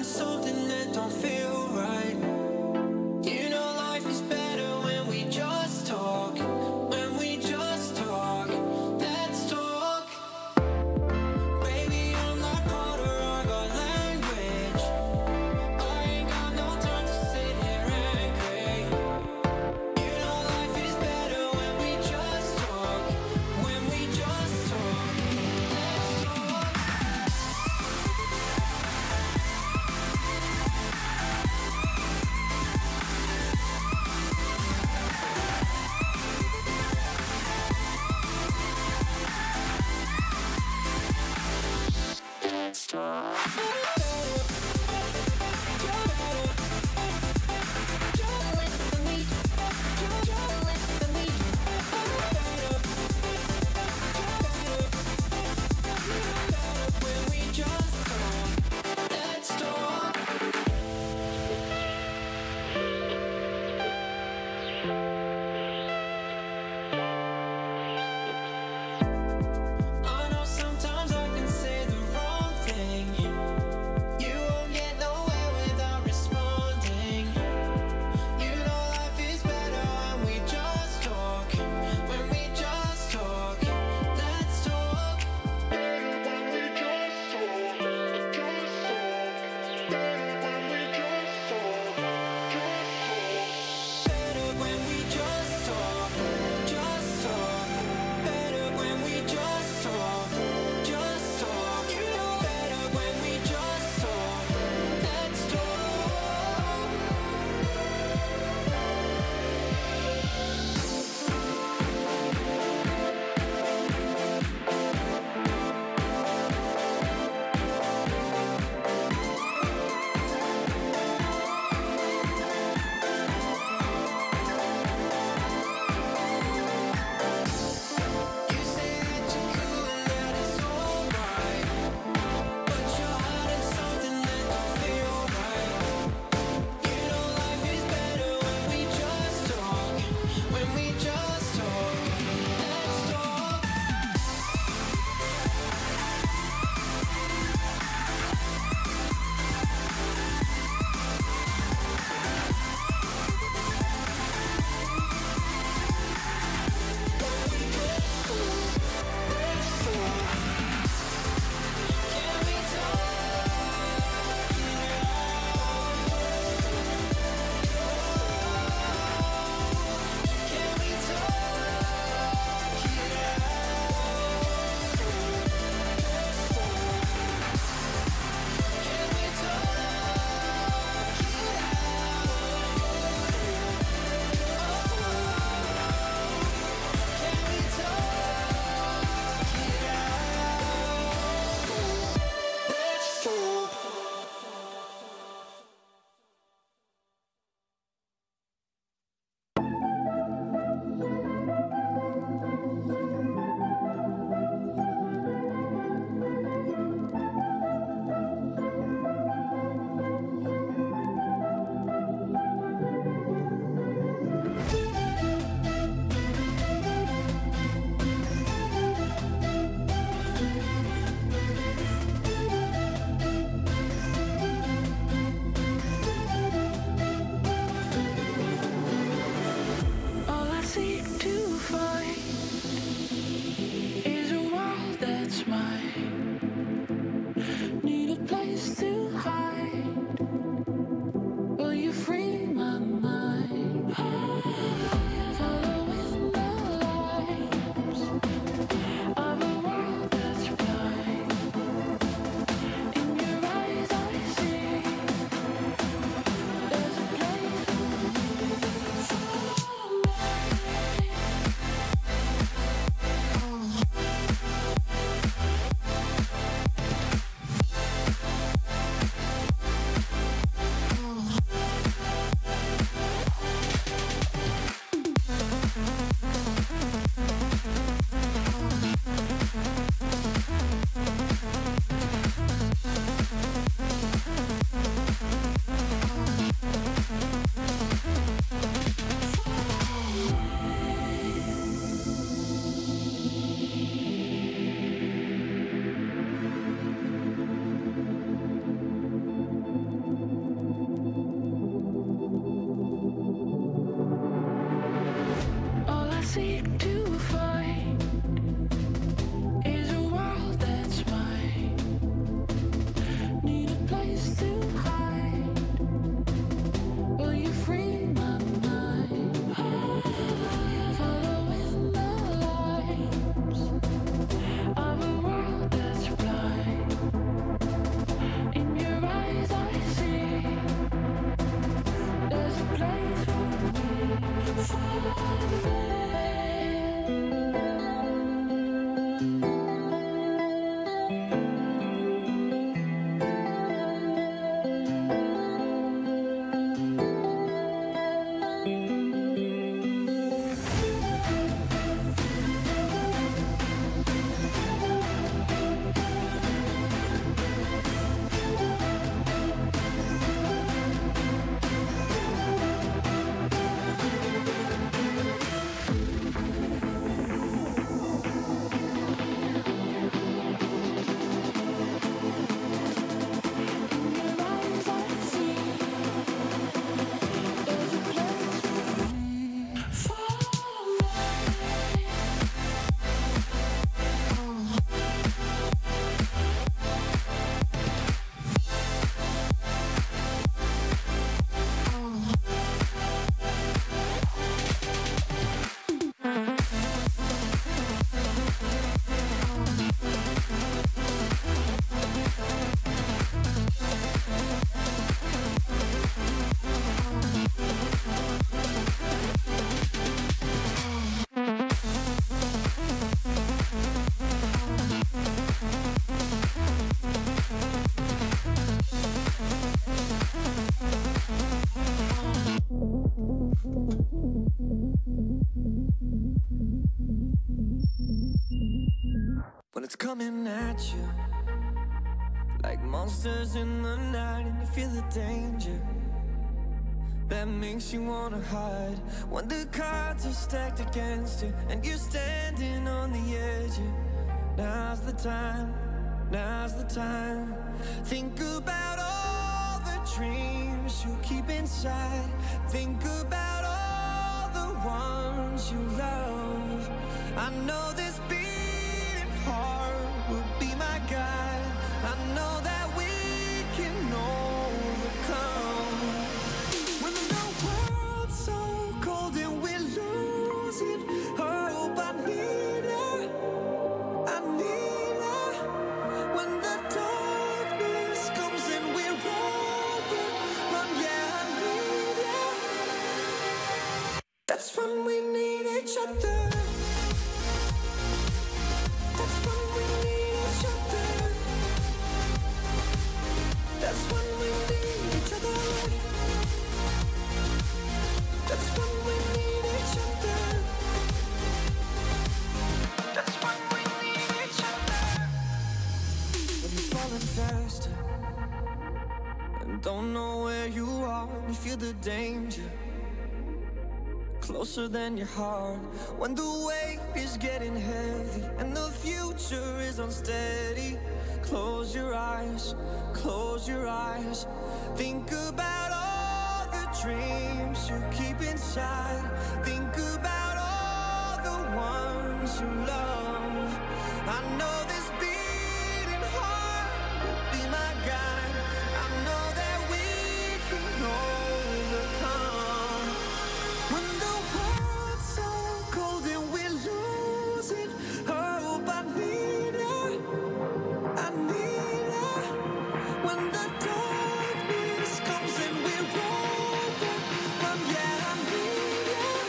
something that don't feel right. You know life is better when we just talk. When it's coming at you like monsters in the night, and you feel the danger that makes you wanna hide. When the cards are stacked against you and you're standing on the edge, now's the time, now's the time. Think about all the dreams you keep inside. Think about all the ones you love. I know this beating heart will be my guide. I know that we can overcome. When the world's so cold and we're losing hope, I need her, I need her. When the darkness comes and we're overrun, yeah, I need her. That's when we need each other. That's when we need each other. That's when we need each other. That's when we need each other. That's when we need each other. When you're falling faster and don't know where you are, you feel the danger closer than your heart. When the weight is getting heavy and the future is unsteady, close your eyes, close your eyes. Think about all the dreams you keep inside. Think about all the ones you love. I know this beating heart will be my guide. I know that we can overcome. When the world's so cold and we're losing hope, I need her, I need her. When the darkness comes and we're overrun, yeah, I need her.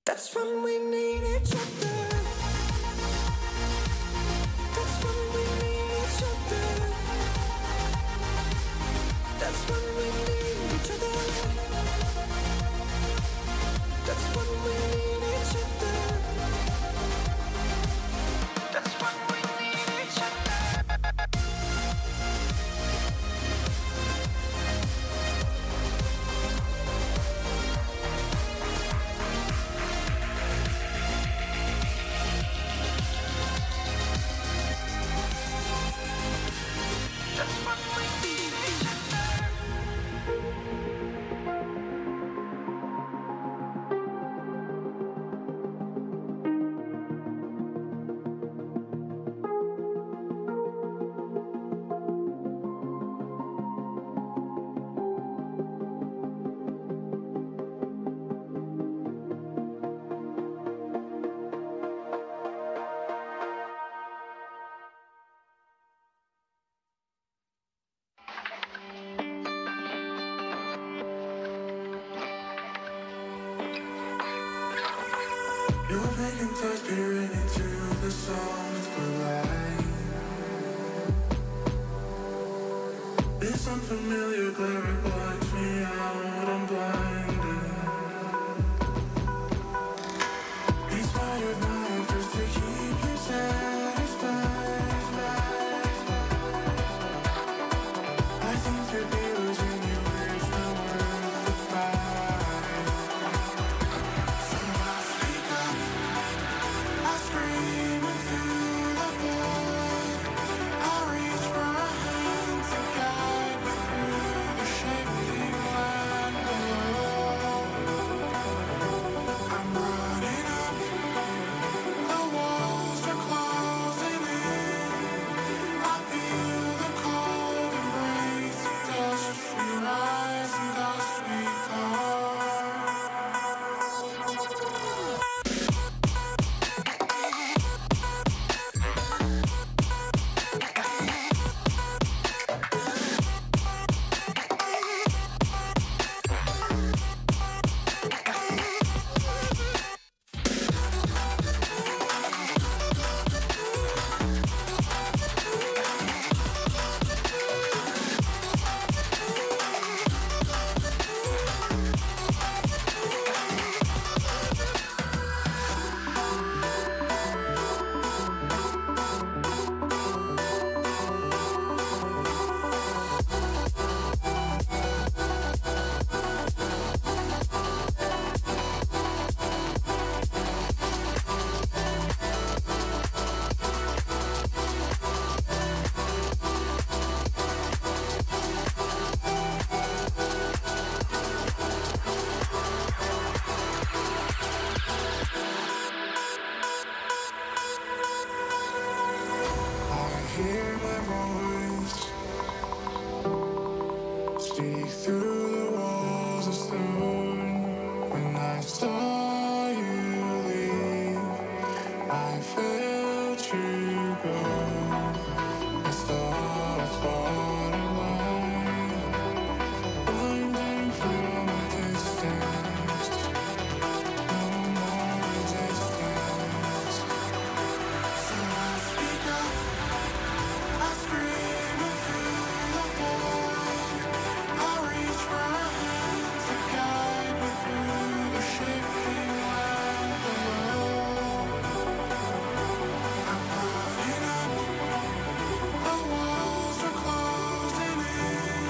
That's when we need each other. saw you leave, I felt you go. It's the hardest part of life, blinding from a distance, no more resistance. So I speak up, I scream into the void, I reach my hand to guide me through the shifting land below. I'm running up, the walls are closing in.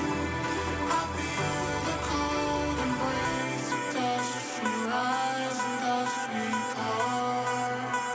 I feel the cold embrace of dust. We rise and dust we part.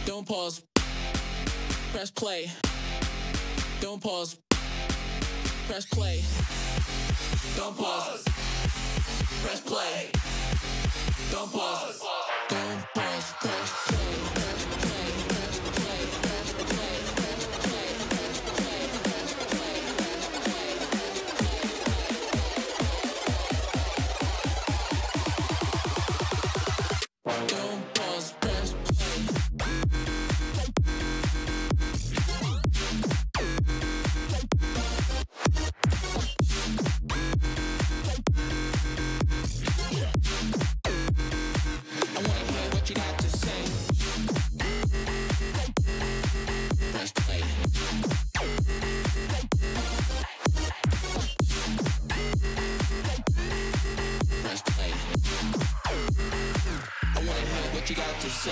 Don't pause, press play. Don't pause, press play. Don't pause, press play. Don't pause, don't pause, press play. Press play, press play, press play, press play, press play, press play, press play. Don't pause, press play. I wanna hear what you got to say. Press play. Press play. I wanna hear what you got to say.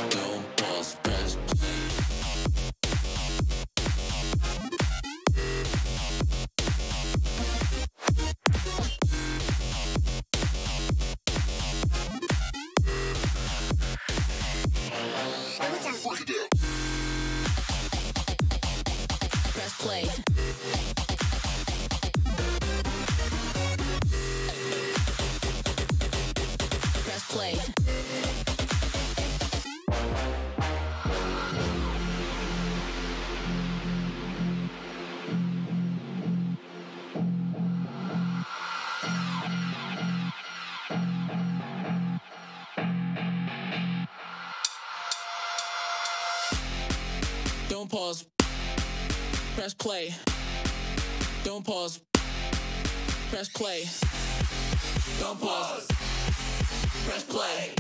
Don't pause, press play. Press play. Press play. Don't pause, press play. Don't pause, press play. Don't pause, press play.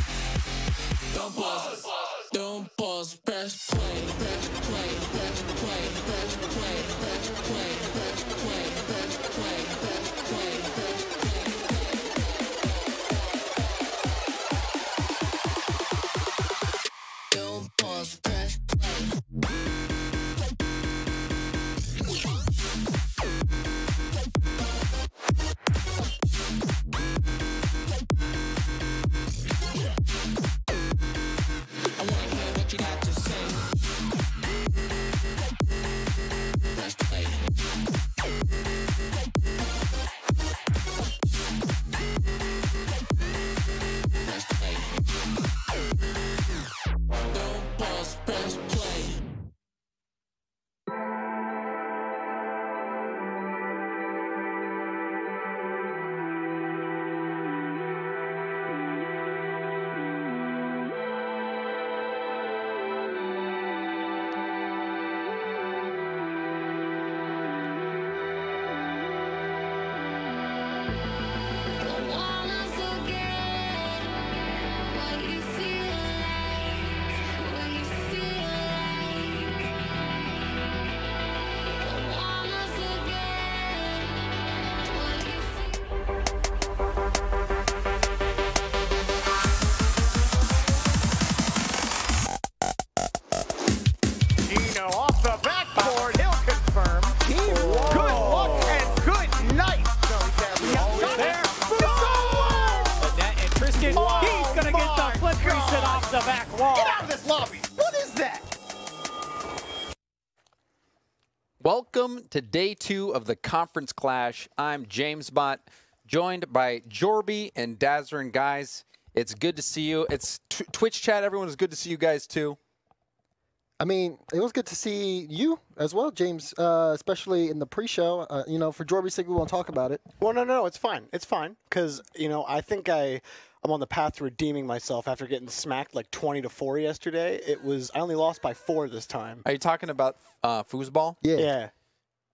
Don't pause, don't pause, press play. Press play, press play, press play, press play, press play, press play, press play, press play. Don't pause, press play. I wanna hear what you got to say. Welcome to day 2 of the Conference Clash. I'm James Bott, joined by Jorby and Dazrin. Guys, it's good to see you. It's Twitch chat. Everyone, is good to see you guys too. I mean, it was good to see you as well, James, especially in the pre-show. For Jorby's sake, we won't talk about it. Well, no, it's fine. It's fine because, I think I'm on the path to redeeming myself after getting smacked like 20-4 yesterday. I only lost by 4 this time. Are you talking about foosball? Yeah.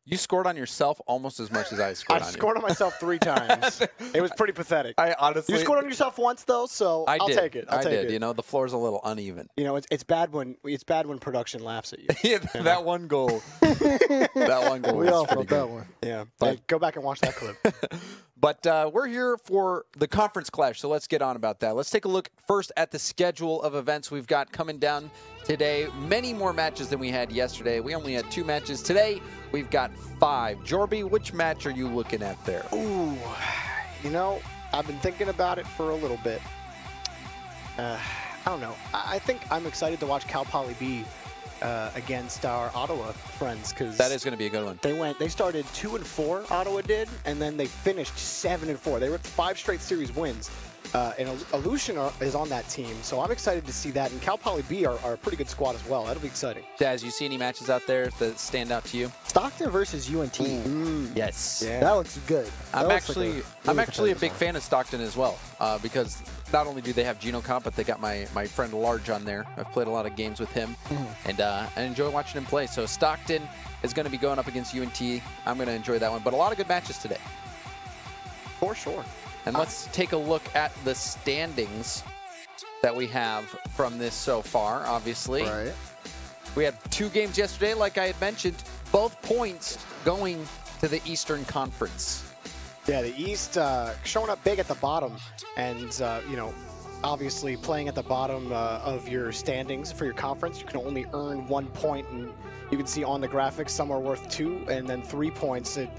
You scored on yourself almost as much as I scored on you. I scored on myself 3 times. It was pretty pathetic. I honestly. You scored on yourself once though, so I'll take it. I did. The floor's a little uneven. It's bad when production laughs at you. Yeah, that one goal. That one goal. We all pretty felt good. that one. Yeah. But go back and watch that clip. But we're here for the Conference Clash, so let's get on about that. Let's take a look first at the schedule of events we've got coming down today. Many more matches than we had yesterday. We only had 2 matches. Today, we've got 5. Jorby, which match are you looking at there? Ooh, I've been thinking about it for a little bit. I don't know. I think I'm excited to watch Cal Poly B against our Ottawa friends because That is going to be a good one. They started 2-4. Ottawa did, and then they finished 7-4. They were 5 straight series wins. And Aleutian is on that team, so I'm excited to see that. And Cal Poly B are a pretty good squad as well. That'll be exciting. Daz, you see any matches out there that stand out to you? Stockton versus UNT. Yes. Yeah. That looks good. I'm actually a big fan of Stockton as well because not only do they have Geno Comp, but they got my friend Large on there. I've played a lot of games with him, and I enjoy watching him play. So Stockton is going to be going up against UNT. I'm going to enjoy that one. But a lot of good matches today. For sure. And let's take a look at the standings that we have from this so far, obviously. Right. We had 2 games yesterday, like I had mentioned. Both points going to the Eastern Conference. Yeah, the East showing up big at the bottom. And, obviously playing at the bottom of your standings for your conference, you can only earn 1 point. And you can see on the graphics some are worth 2 and then 3 points. It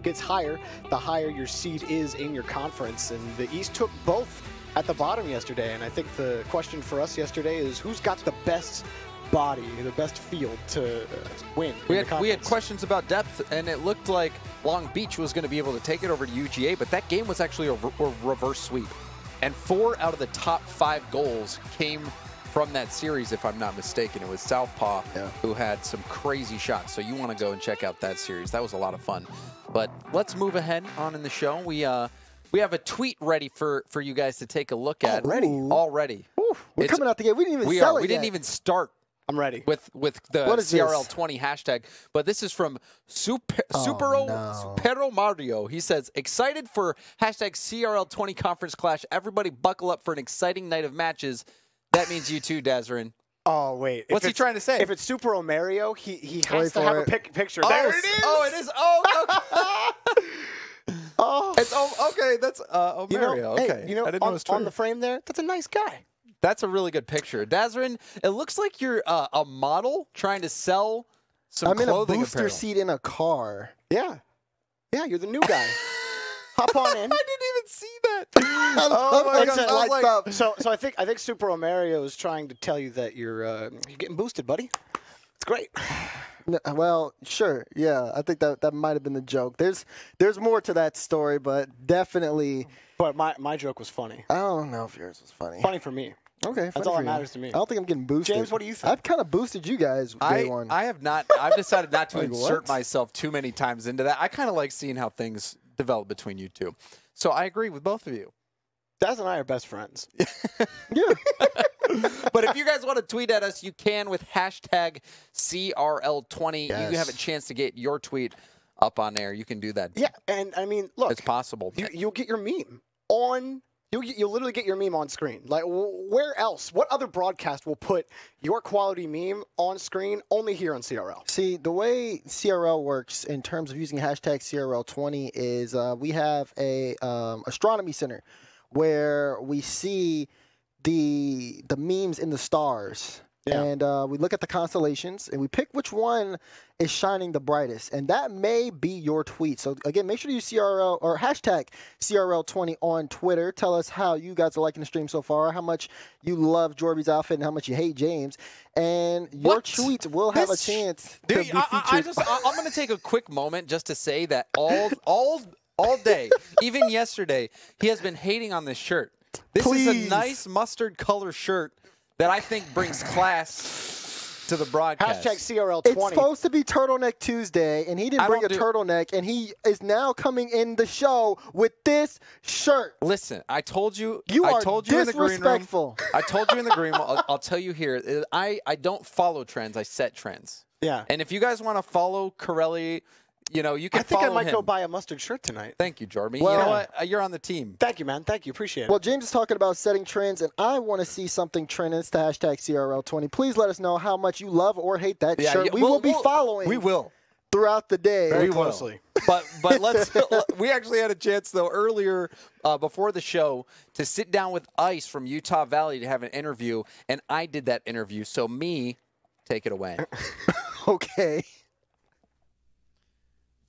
gets higher the higher your seed is in your conference. And the East took both at the bottom yesterday. And I think the question for us yesterday is who's got the best body, the best field to win. We had questions about depth, and it looked like Long Beach was going to be able to take it over to UGA, but that game was actually a reverse sweep. And 4 out of the top 5 goals came from that series, if I'm not mistaken. It was Southpaw who had some crazy shots. So you want to go and check out that series. That was a lot of fun. But let's move ahead on in the show. We have a tweet ready for you guys to take a look at. Already. We're coming out the gate. We didn't even sell it We didn't even start. I'm ready. With the CRL20 hashtag. But this is from Supero Mario. He says, excited for hashtag CRL20 Conference Clash. Everybody buckle up for an exciting night of matches. That means you too, Dazrin. Oh, wait. What's he trying to say? If it's Super Omario, he has to have a picture. There it is. Oh, it is. Oh, okay. It's okay. That's Omario. Okay. Hey, I didn't know it was true. on the frame there, that's a nice guy. That's a really good picture. Dazrin, it looks like you're a model trying to sell some clothing I'm in a booster apparel. seat in a car. Yeah. Yeah, you're the new guy. Hop on in. I didn't even see that. Oh my God! So I think Super Omario is trying to tell you that you're getting boosted, buddy. It's great. Well, sure, yeah. I think that might have been the joke. There's more to that story, but definitely. But my joke was funny. I don't know if yours was funny. Funny for me. Okay, that's all that matters to me. I don't think I'm getting boosted. James, what do you think? I've kind of boosted you guys day one. I have not. I've decided not to Like insert what? myself too many times into that. I kind of like seeing how things develop between you two. So I agree with both of you. Daz and I are best friends. Yeah. But if you guys want to tweet at us, you can with hashtag CRL20. Yes. You have a chance to get your tweet up on air. You can do that. Yeah, and I mean, look, It's possible. you'll get your meme on. You'll literally get your meme on screen. Like, where else? What other broadcast will put your quality meme on screen? Only here on CRL. See, the way CRL works in terms of using hashtag CRL20 is we have a astronomy center where we see the memes in the stars. Yeah. And we look at the constellations, and we pick which one is shining the brightest. And that may be your tweet. So, again, make sure you CRL or hashtag CRL20 on Twitter. Tell us how you guys are liking the stream so far, how much you love Jorby's outfit, and how much you hate James. And your tweet will have a chance to be featured. I'm going to take a quick moment just to say that all day, even yesterday, he has been hating on this shirt. This is a nice mustard color shirt that I think brings class to the broadcast. Hashtag CRL20. It's supposed to be Turtleneck Tuesday, and he didn't bring a turtleneck, and he is now coming in the show with this shirt. Listen, I told you. I told you in the green room. I told you in the green room. I'll tell you here. I don't follow trends. I set trends. Yeah. And if you guys want to follow Corelli, you know, you can follow him. I think I might go buy a mustard shirt tonight. Thank you, Jorby. Well, you know what? You're on the team. Thank you, man. Thank you. Appreciate it. Well, James is talking about setting trends, and I want to see something trend. It's the hashtag CRL20. Please let us know how much you love or hate that shirt. We will be following. We will. Throughout the day. Very closely. But let's. We actually had a chance, though, earlier before the show to sit down with Ice from Utah Valley to have an interview, and I did that interview. So take it away. Okay.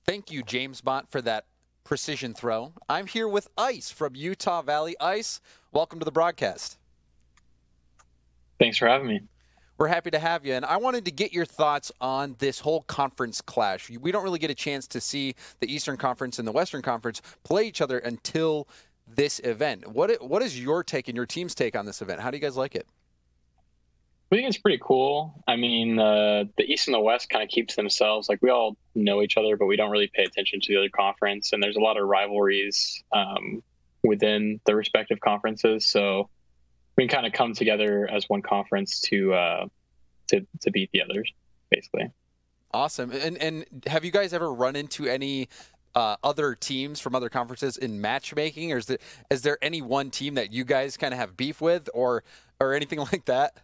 Thank you, James Bont, for that precision throw. I'm here with Ice from Utah Valley. Ice, welcome to the broadcast. Thanks for having me. We're happy to have you, and I wanted to get your thoughts on this whole conference clash. We don't really get a chance to see the Eastern Conference and the Western Conference play each other until this event. What is your take and your team's take on this event? How do you guys like it? I think it's pretty cool. I mean, the East and the West kind of keeps themselves. Like, we all know each other, but we don't really pay attention to the other conference. And there's a lot of rivalries within the respective conferences. So we can kind of come together as one conference to beat the others, basically. Awesome. And have you guys ever run into any other teams from other conferences in matchmaking? Or is there any one team that you guys kind of have beef with or anything like that?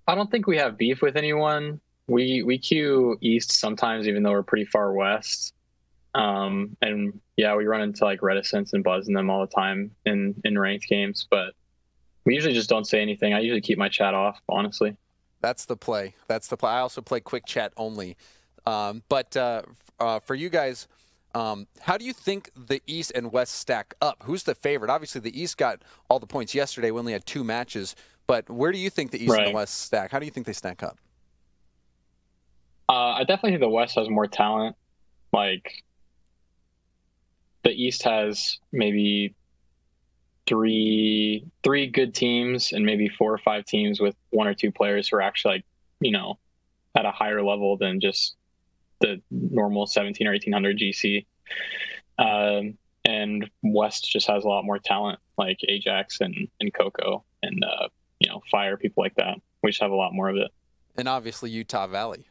I don't think we have beef with anyone. We queue East sometimes, even though we're pretty far west. And yeah, we run into like Reticence and Buzz and them all the time in ranked games, but we usually just don't say anything. I usually keep my chat off, honestly. That's the play. I also play quick chat only. But for you guys, how do you think the East and West stack up? Who's the favorite? Obviously, the East got all the points yesterday. We only had 2 matches. But where do you think the East and the West stack? How do you think they stack up? I definitely think the West has more talent. Like, the East has maybe three good teams and maybe 4 or 5 teams with 1 or 2 players who are actually, like, you know, at a higher level than just the normal 17 or 1800 GC. And West just has a lot more talent, like Ajax and Coco and you know, Fire, people like that. We just have a lot more of it. And obviously Utah Valley.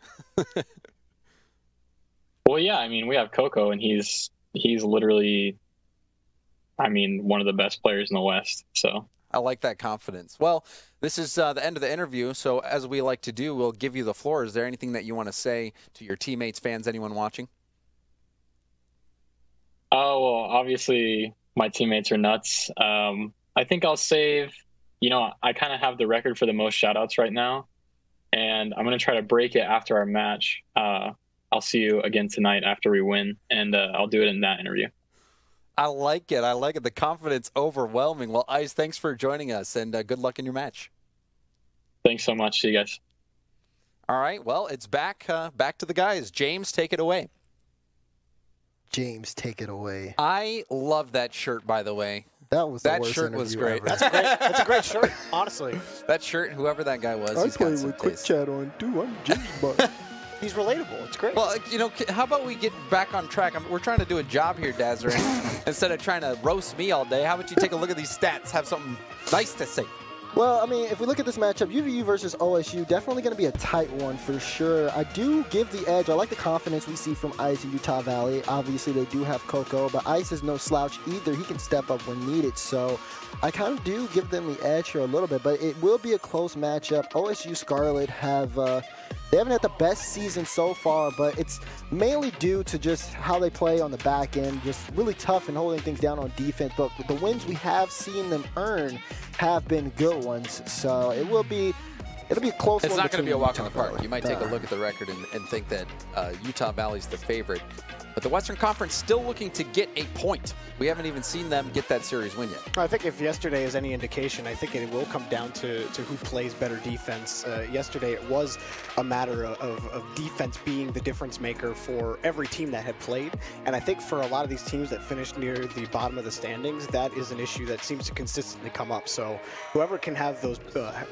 Well, yeah, I mean, we have Coco, and he's literally, I mean, one of the best players in the West. So I like that confidence. Well, this is the end of the interview, so as we like to do, we'll give you the floor. Is there anything that you want to say to your teammates, fans, anyone watching? Oh, well, obviously my teammates are nuts. I think I'll save, you know, I kind of have the record for the most shout-outs right now, and I'm going to try to break it after our match. I'll see you again tonight after we win, and I'll do it in that interview. I like it. I like it. The confidence overwhelming. Well, Ice, thanks for joining us, and good luck in your match. Thanks so much. See you guys. All right. Well, it's back to the guys. James, take it away. James, take it away. I love that shirt, by the way. That worst shirt was great. Ever. That's a great shirt, honestly. That shirt, whoever that guy was, I he's play got some with quick taste. chat on too. I'm James Bond. He's relatable. It's great. Well, you know, how about we get back on track? We're trying to do a job here, Dazzer. Instead of trying to roast me all day, how about you take a look at these stats, have something nice to say? Well, I mean, if we look at this matchup, UVU versus OSU, definitely going to be a tight one for sure. I do give the edge. I like the confidence we see from Ice and Utah Valley. Obviously, they do have Coco, but Ice is no slouch either. He can step up when needed. So I kind of do give them the edge here a little bit, but it will be a close matchup. OSU Scarlet have They haven't had the best season so far, but it's mainly due to just how they play on the back end, just really tough and holding things down on defense. But the wins we have seen them earn have been good ones. So it'll be a close one. It's not going to be a walk in the park. Valley. You might take a look at the record and think that Utah Valley's the favorite. But the Western Conference still looking to get a point. We haven't even seen them get that series win yet. I think if yesterday is any indication, I think it will come down to who plays better defense. Yesterday it was a matter of defense being the difference maker for every team that had played. And I think for a lot of these teams that finished near the bottom of the standings, that is an issue that seems to consistently come up. So whoever can have those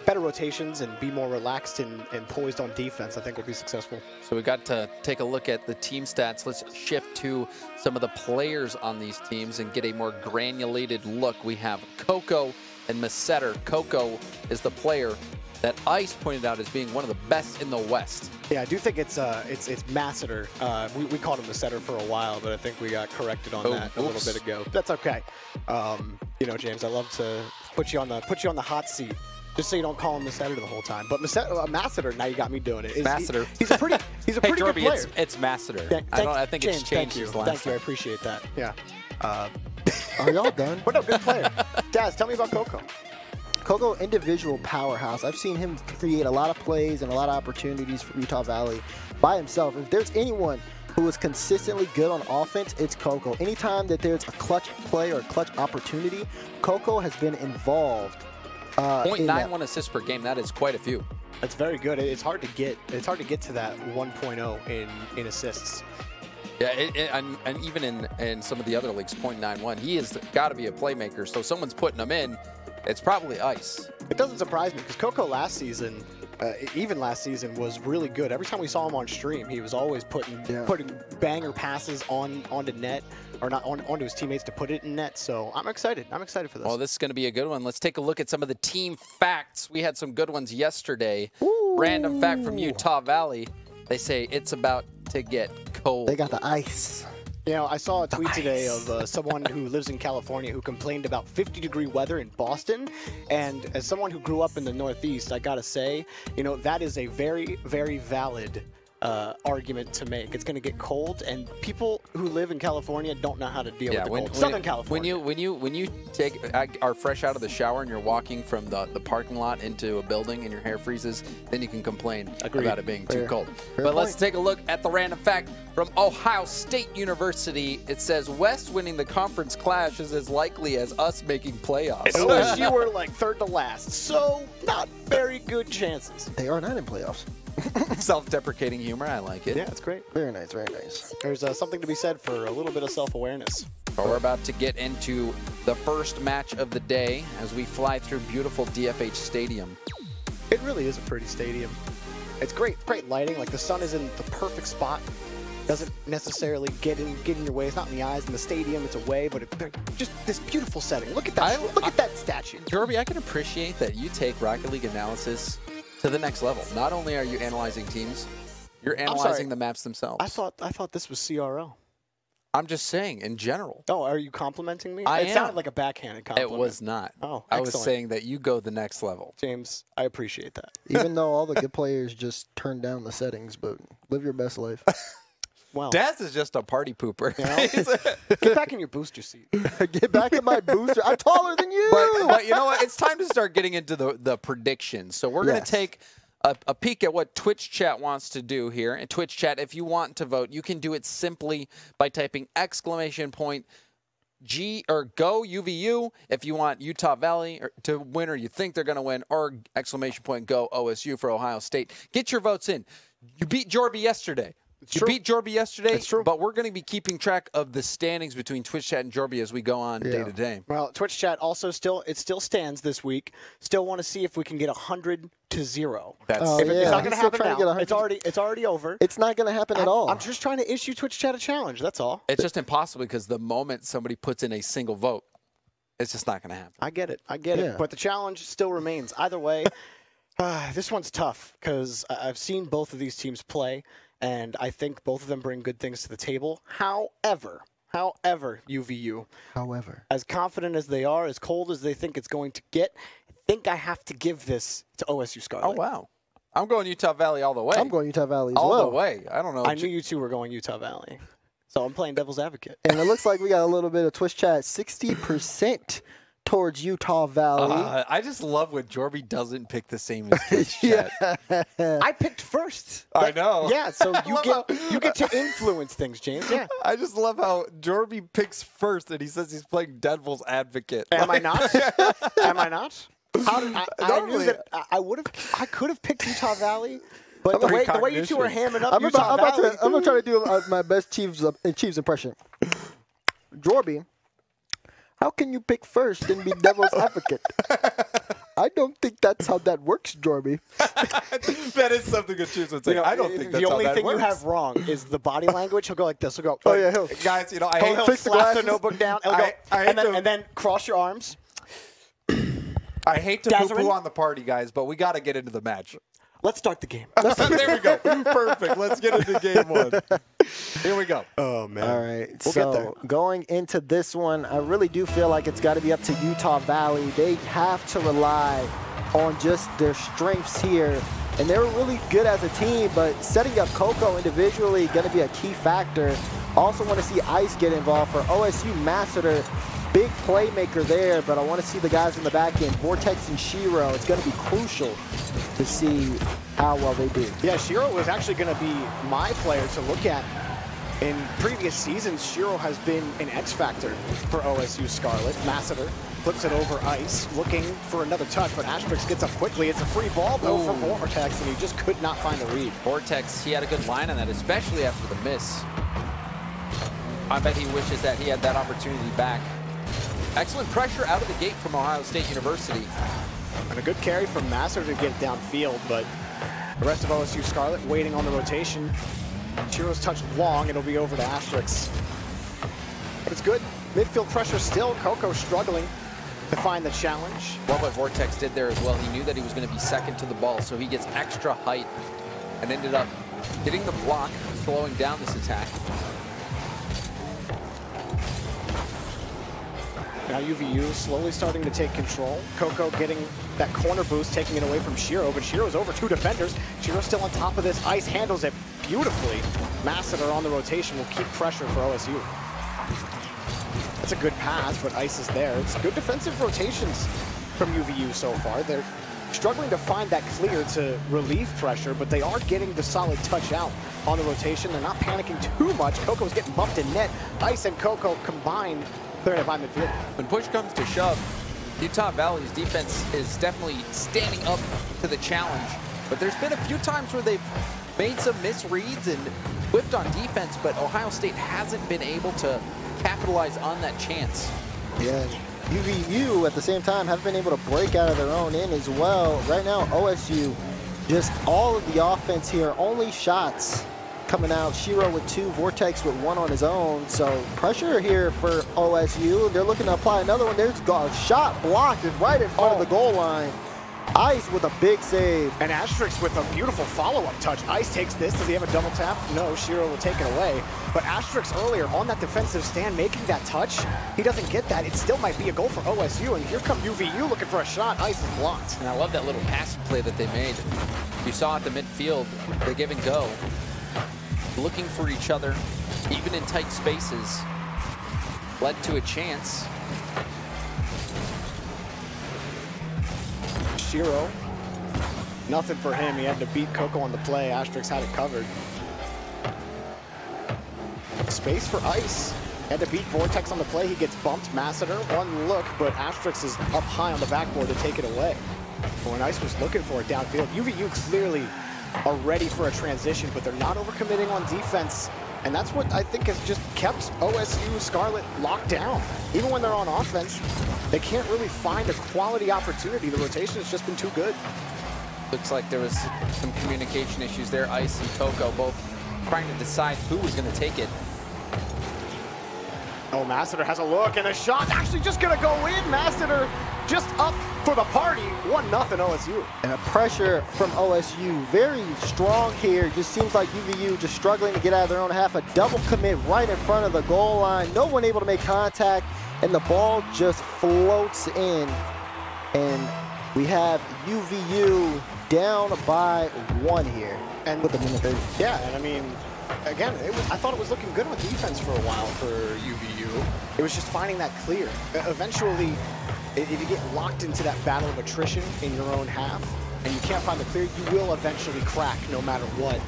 better rotations and be more relaxed and poised on defense, I think will be successful. So we got to take a look at the team stats. Let's shift to some of the players on these teams and get a more granulated look. We have Coco and Messetter. Coco is the player that Ice pointed out as being one of the best in the West. Yeah, I do think it's Masseter. We called him Messetter for a while, but I think we got corrected on that a little bit ago. That's okay. You know, James, I love to put you on the hot seat. Just so you don't call him Messetter the whole time. But Masseter, now you got me doing it. Masseter. He's a pretty good player. It's Masseter. I think James, it's changed his last Thank you. I appreciate that. Yeah. Are y'all done? But no, good player. Daz, tell me about Coco. Coco, individual powerhouse. I've seen him create a lot of plays and a lot of opportunities for Utah Valley by himself. If there's anyone who is consistently good on offense, it's Coco. Anytime that there's a clutch play or a clutch opportunity, Coco has been involved. 0.91 assists per game. That is quite a few. That's very good. It's hard to get to that 1.0 in assists. Yeah, and even in some of the other leagues, 0.91. He has got to be a playmaker. So someone's putting him in. It's probably Ice. It doesn't surprise me because Coco last season, even last season, was really good. Every time we saw him on stream, he was always putting banger passes onto net, or not onto his teammates to put it in net. So I'm excited. I'm excited for this. Well, this is going to be a good one. Let's take a look at some of the team facts. We had some good ones yesterday. Ooh. Random fact from Utah Valley. They say it's about to get cold. They got the ice. You know, I saw a tweet today of someone who lives in California who complained about 50-degree weather in Boston. And as someone who grew up in the Northeast, I got to say, you know, that is a very, very valid argument to make. It's going to get cold, and people who live in California don't know how to deal with the cold. Southern California. When you are fresh out of the shower and you're walking from the parking lot into a building and your hair freezes, then you can complain about it being too cold. But let's take a look at the random fact from Ohio State University. It says West winning the conference clash is as likely as us making playoffs. OSU were like third to last, so not very good chances. They are not in playoffs. Self-deprecating humor, I like it. Yeah, it's great. Very nice, very nice. There's something to be said for a little bit of self-awareness. Well, we're about to get into the first match of the day as we fly through beautiful DFH Stadium. It really is a pretty stadium. It's great lighting. Like the sun is in the perfect spot. Doesn't necessarily get in your way. It's not in the eyes in the stadium. It's away, but just this beautiful setting. Look at that. Look at that statue. Jorby, I can appreciate that you take Rocket League analysis to the next level. Not only are you analyzing teams, you're analyzing the maps themselves. I thought this was CRL. I'm just saying, in general. Oh, are you complimenting me? It sounded like a backhanded compliment. It was not. Oh, I was saying that you go the next level. James, I appreciate that. Even though all the good players just turn down the settings, but live your best life. Wow. Daz is just a party pooper. You know? Get back in your booster seat. Get back in my booster. I'm taller than you. But you know what? It's time to start getting into the predictions. So we're going to take a peek at what Twitch chat wants to do here. And Twitch chat, if you want to vote, you can do it simply by typing G or go UVU if you want Utah Valley to win or you think they're going to win, or go OSU for Ohio State. Get your votes in. You beat Jorby yesterday. Beat Jorby yesterday. It's true. But we're going to be keeping track of the standings between Twitch chat and Jorby as we go on day to day. Well, Twitch chat also still stands this week. Still want to see if we can get 100-0. It's not going to happen now. It's already over. It's not going to happen at all. I'm just trying to issue Twitch chat a challenge. That's all. It's just impossible because the moment somebody puts in a single vote, it's just not going to happen. I get it. But the challenge still remains. Either way, this one's tough because I've seen both of these teams play. And I think both of them bring good things to the table. However, UVU, as confident as they are, as cold as they think it's going to get, I think I have to give this to OSU Scarlet. Oh, wow. I'm going Utah Valley all the way. I'm going Utah Valley as well. All the way. I don't know. I knew you two were going Utah Valley. So I'm playing devil's advocate. And it looks like we got a little bit of Twitch chat. 60% towards Utah Valley. I just love when Jorby doesn't pick the same as Twitch chat. I picked first. I know. Yeah, so you get to influence things, James. Yeah. I just love how Jorby picks first and he says he's playing devil's advocate. Am I not? Am I not? How did I knew that I could have picked Utah Valley, but the way you two are hamming up Utah Valley. I'm going to try to do my best Chiefs impression. Jorby, how can you pick first and be devil's advocate? I don't think that's how that works, Jorby. That is something that Chiefs would say. I don't think that's the how only that thing works. you have wrong is the body language. He'll go like this. He'll go. Oh, yeah, Guys, I He'll hate fix the slap the glasses. notebook down. He'll go, and then cross your arms. I hate to Dazarin? poo-poo on the party, guys, but we got to get into the match. Let's start the game. There we go. Perfect. Let's get into game one. Here we go. Oh man. All right. We'll get there. So going into this one, I really do feel like it's got to be up to Utah Valley. They have to rely on just their strengths here. And they're really good as a team, but setting up Coco individually going to be a key factor. Also want to see Ice get involved for OSU. Massacre, big playmaker there, but I want to see the guys in the back end, Vortex and Shiro. It's going to be crucial to see how well they do. Yeah, Shiro was actually going to be my player to look at. In previous seasons, Shiro has been an X factor for OSU Scarlet. Massacre flips it over Ice, looking for another touch, but Asterix gets up quickly. It's a free ball, though, for Vortex, and he just could not find the read. Vortex, he had a good line on that, especially after the miss. I bet he wishes that he had that opportunity back. Excellent pressure out of the gate from Ohio State University. And a good carry from Massacre to get it downfield, but the rest of OSU Scarlet waiting on the rotation. Shiro's touch long, it'll be over to Asterix. But it's good. Midfield pressure still. Coco struggling to find the challenge. Love what Vortex did there as well. He knew that he was going to be second to the ball, so he gets extra height and ended up hitting the block, slowing down this attack. Now UVU slowly starting to take control. Coco getting that corner boost, taking it away from Shiro, but Shiro's over two defenders. Shiro's still on top of this. Ice handles it beautifully. Massacre on the rotation will keep pressure for OSU. That's a good pass, but Ice is there. It's good defensive rotations from UVU so far. They're struggling to find that clear to relieve pressure, but they are getting the solid touch out on the rotation. They're not panicking too much. Coco's getting bumped in net. Ice and Coco combined clearing it by midfield. When push comes to shove, Utah Valley's defense is definitely standing up to the challenge. But there's been a few times where they've made some misreads and whipped on defense, but Ohio State hasn't been able to capitalize on that chance. Yeah, UVU at the same time have been able to break out of their own end as well. Right now, OSU, just all of the offense here, only shots coming out. Shiro with two, Vortex with one on his own. So pressure here for OSU. They're looking to apply another one. There's a shot blocked right in front of the goal line. Ice with a big save. And Asterix with a beautiful follow-up touch. Ice takes this. Does he have a double tap? No, Shiro will take it away. But Asterix earlier on that defensive stand making that touch, he doesn't get that. It still might be a goal for OSU. And here come UVU looking for a shot. Ice is blocked. And I love that little passing play that they made. You saw at the midfield, the give and go. Looking for each other, even in tight spaces, led to a chance. Shiro, nothing for him. He had to beat Coco on the play. Asterix had it covered. Space for Ice. Had to beat Vortex on the play. He gets bumped. Massacre, one look, but Asterix is up high on the backboard to take it away. But when Ice was looking for it downfield, UVU clearly are ready for a transition, but they're not overcommitting on defense. And that's what I think has just kept OSU Scarlet locked down. Even when they're on offense, they can't really find a quality opportunity. The rotation has just been too good. Looks like there was some communication issues there. Ice and Coco both trying to decide who was going to take it. Oh, Massacre has a look, and a shot actually just going to go in. Massacre just up for the party. 1-0 OSU. And pressure from OSU very strong here. Just seems like UVU just struggling to get out of their own half. A double commit right in front of the goal line. No one able to make contact, and the ball just floats in. And We have UVU down by 1 here, And with the minute 30. yeah, and I mean, again, I thought it was looking good with defense for a while for UVU. It was just finding that clear. Eventually, if you get locked into that battle of attrition in your own half, and you can't find the clear, you will eventually crack no matter what.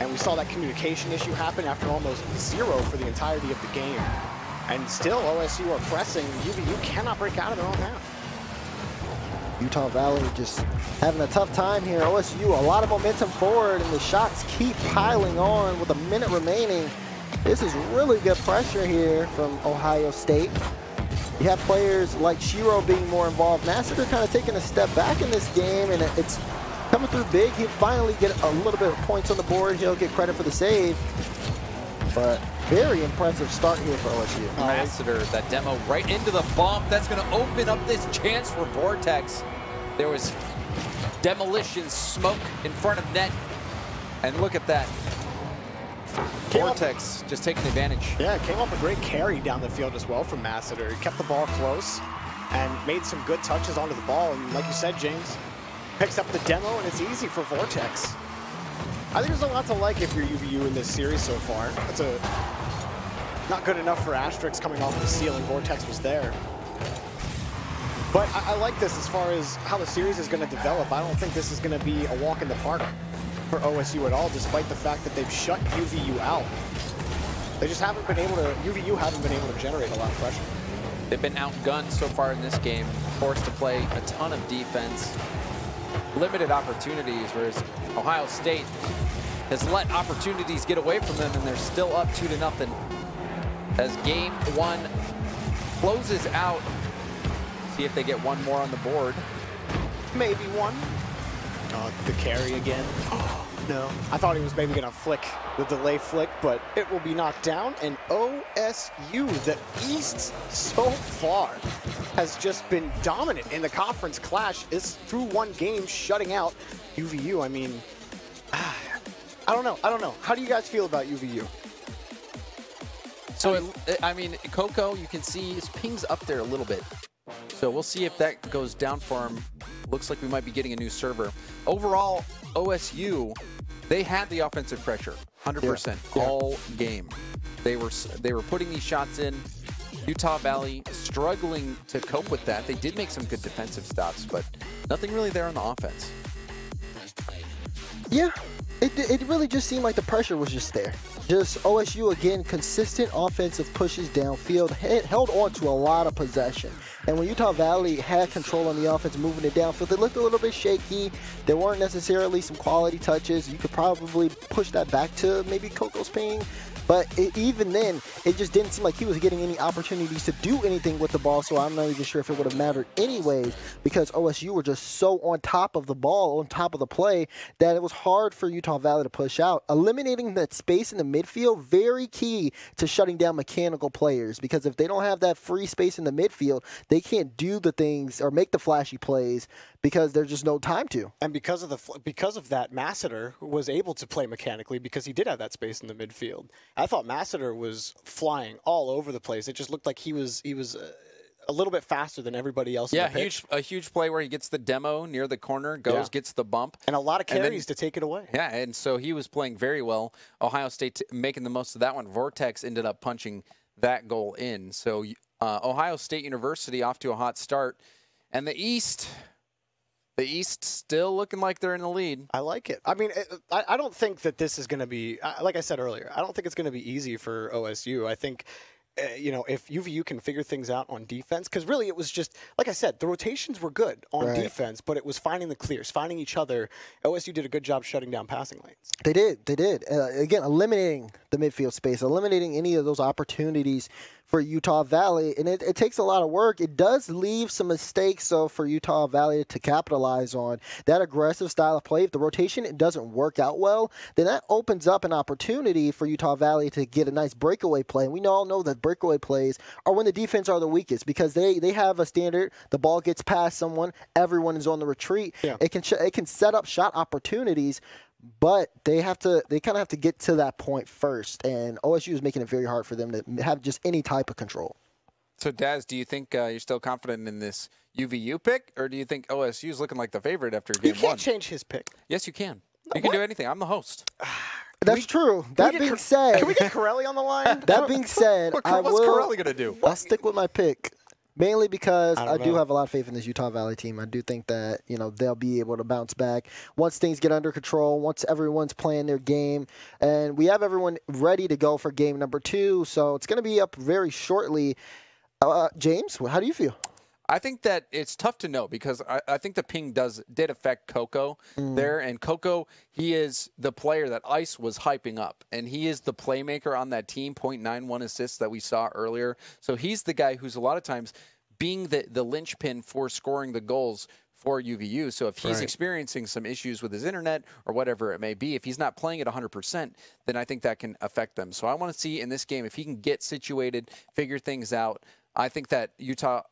And we saw that communication issue happen after almost 0 for the entirety of the game. And still, OSU are pressing. UVU cannot break out of their own half. Utah Valley just having a tough time here. OSU, a lot of momentum forward, and the shots keep piling on with a minute remaining. This is really good pressure here from Ohio State. You have players like Shiro being more involved. Massacre kind of taking a step back in this game, and it's coming through big. He'll finally get a little bit of points on the board. He'll get credit for the save. But very impressive start here for OSU. Massacre, that demo right into the bump. That's going to open up this chance for Vortex. There was demolition smoke in front of net. And look at that. Vortex just taking advantage. Yeah, it came off a great carry down the field as well from Massacre. He kept the ball close and made some good touches onto the ball. And like you said, James, picks up the demo, and it's easy for Vortex. I think there's a lot to like if you're UVU in this series so far. That's not good enough for Asterix coming off the ceiling. Vortex was there. But I like this as far as how the series is going to develop. I don't think this is going to be a walk in the park for OSU at all, despite the fact that they've shut UVU out. They just haven't been able to, UVU haven't been able to generate a lot of pressure. They've been outgunned so far in this game, forced to play a ton of defense, limited opportunities, whereas Ohio State has let opportunities get away from them, and they're still up 2-0 as game 1 closes out. See if they get one more on the board. Maybe one. The carry again. Oh, no. I thought he was maybe going to flick the delay flick, but it will be knocked down. And OSU, the East so far, has just been dominant in the conference clash. Is through one game shutting out UVU. I mean, I don't know. How do you guys feel about UVU? So, I mean, Coco, you can see his ping's up there a little bit. So we'll see if that goes down for him. Looks like we might be getting a new server. Overall, OSU, they had the offensive pressure, 100% all game. They were putting these shots in. Utah Valley struggling to cope with that. They did make some good defensive stops, but nothing really there on the offense. Yeah, it really just seemed like the pressure was just there. Just OSU, again, consistent offensive pushes downfield, held on to a lot of possession. And when Utah Valley had control on the offense, moving it downfield, they looked a little bit shaky. There weren't necessarily some quality touches. You could probably push that back to maybe Coco's ping. But even then, it just didn't seem like he was getting any opportunities to do anything with the ball, so I'm not even sure if it would have mattered anyways, because OSU were just so on top of the ball, on top of the play, that it was hard for Utah Valley to push out. Eliminating that space in the midfield, very key to shutting down mechanical players, because if they don't have that free space in the midfield, they can't do the things or make the flashy plays because there's just no time to. And because of that, Massacre was able to play mechanically because he did have that space in the midfield. I thought Massacre was flying all over the place. It just looked like he was a little bit faster than everybody else. Yeah, in the pitch. a huge play where he gets the demo near the corner, goes, gets the bump. And a lot of carries to take it away. Yeah, and so he was playing very well. Ohio State making the most of that one. Vortex ended up punching that goal in. So Ohio State University off to a hot start. And the East still looking like they're in the lead. I like it. I mean, I don't think that this is going to be, like I said earlier, I don't think it's going to be easy for OSU. I think, if UVU can figure things out on defense, because really it was just, like I said, the rotations were good on defense, but it was finding the clears, finding each other. OSU did a good job shutting down passing lanes. They did. Again, eliminating the midfield space, eliminating any of those opportunities for Utah Valley, and it takes a lot of work. It does leave some mistakes, though, for Utah Valley to capitalize on. That aggressive style of play, if the rotation doesn't work out well, then that opens up an opportunity for Utah Valley to get a nice breakaway play. And we all know that breakaway plays are when the defense are the weakest, because they have a standard. The ball gets past someone, everyone is on the retreat. Yeah. It can set up shot opportunities, but they kind of have to get to that point first, and OSU is making it very hard for them to have just any type of control. So, Daz, do you think you're still confident in this UVU pick, or do you think OSU is looking like the favorite after game one? You can't change his pick. Yes, you can. You can do anything. I'm the host. That's true. That being said, Can we get Corelli on the line? that being said, What's Corelli going to do? I'll stick with my pick. Mainly because I do know. have a lot of faith in this Utah Valley team. I do think that, they'll be able to bounce back once things get under control, once everyone's playing their game. And we have everyone ready to go for game number 2. So it's going to be up very shortly. James, how do you feel? I think that it's tough to know because I think the ping did affect Coco there. And Coco, he is the player that Ice was hyping up. And he is the playmaker on that team, 0.91 assists that we saw earlier. So he's the guy who's a lot of times being the linchpin for scoring the goals for UVU. So if he's experiencing some issues with his internet or whatever it may be, if he's not playing at 100%, then I think that can affect them. So I want to see in this game if he can get situated, figure things out. I think that Utah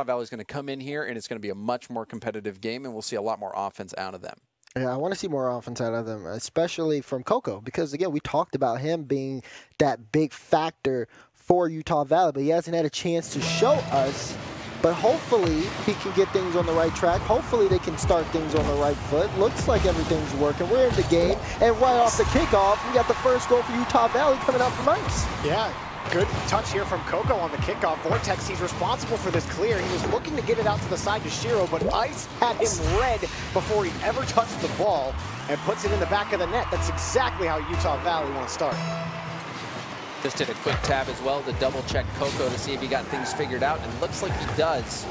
Valley is going to come in here, and it's going to be a much more competitive game, and we'll see a lot more offense out of them. Yeah, I want to see more offense out of them, especially from Coco, because, again, we talked about him being that big factor for Utah Valley, but he hasn't had a chance to show us. But hopefully he can get things on the right track. Hopefully they can start things on the right foot. Looks like everything's working. We're in the game, and right off the kickoff, we got the first goal for Utah Valley coming out from Ice. Yeah. Good touch here from Coco on the kickoff. Vortex, he's responsible for this clear. He was looking to get it out to the side to Shiro, but Ice had him read before he ever touched the ball and puts it in the back of the net. That's exactly how Utah Valley want to start. Just did a quick tab as well to double-check Coco to see if he got things figured out, and it looks like he does.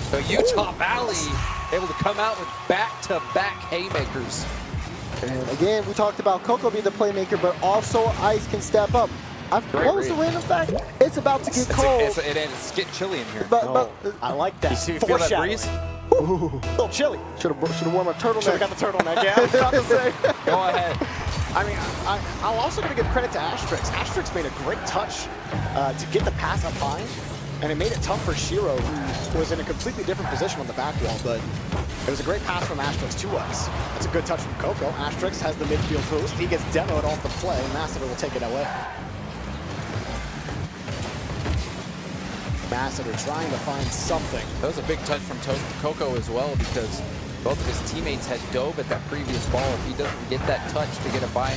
So Utah Valley able to come out with back-to-back haymakers. And again, we talked about Coco being the playmaker, but also Ice can step up. What was the random fact? It's about to get cold. It's getting chilly in here. But I like that. You feel that breeze? Ooh, a little chilly. Should have worn my turtleneck. Should have got the turtleneck, yeah. I was about to say. Go ahead. I mean, I'm also going to give credit to Asterix. Asterix made a great touch to get the pass up high, and it made it tough for Shiro, who was in a completely different position on the back wall, but it was a great pass from Asterix to us. That's a good touch from Coco. Asterix has the midfield boost. He gets demoed off the play. Massiter will take it away. Massiter trying to find something. That was a big touch from Coco as well, because both of his teammates had dove at that previous ball. If he doesn't get that touch to get a by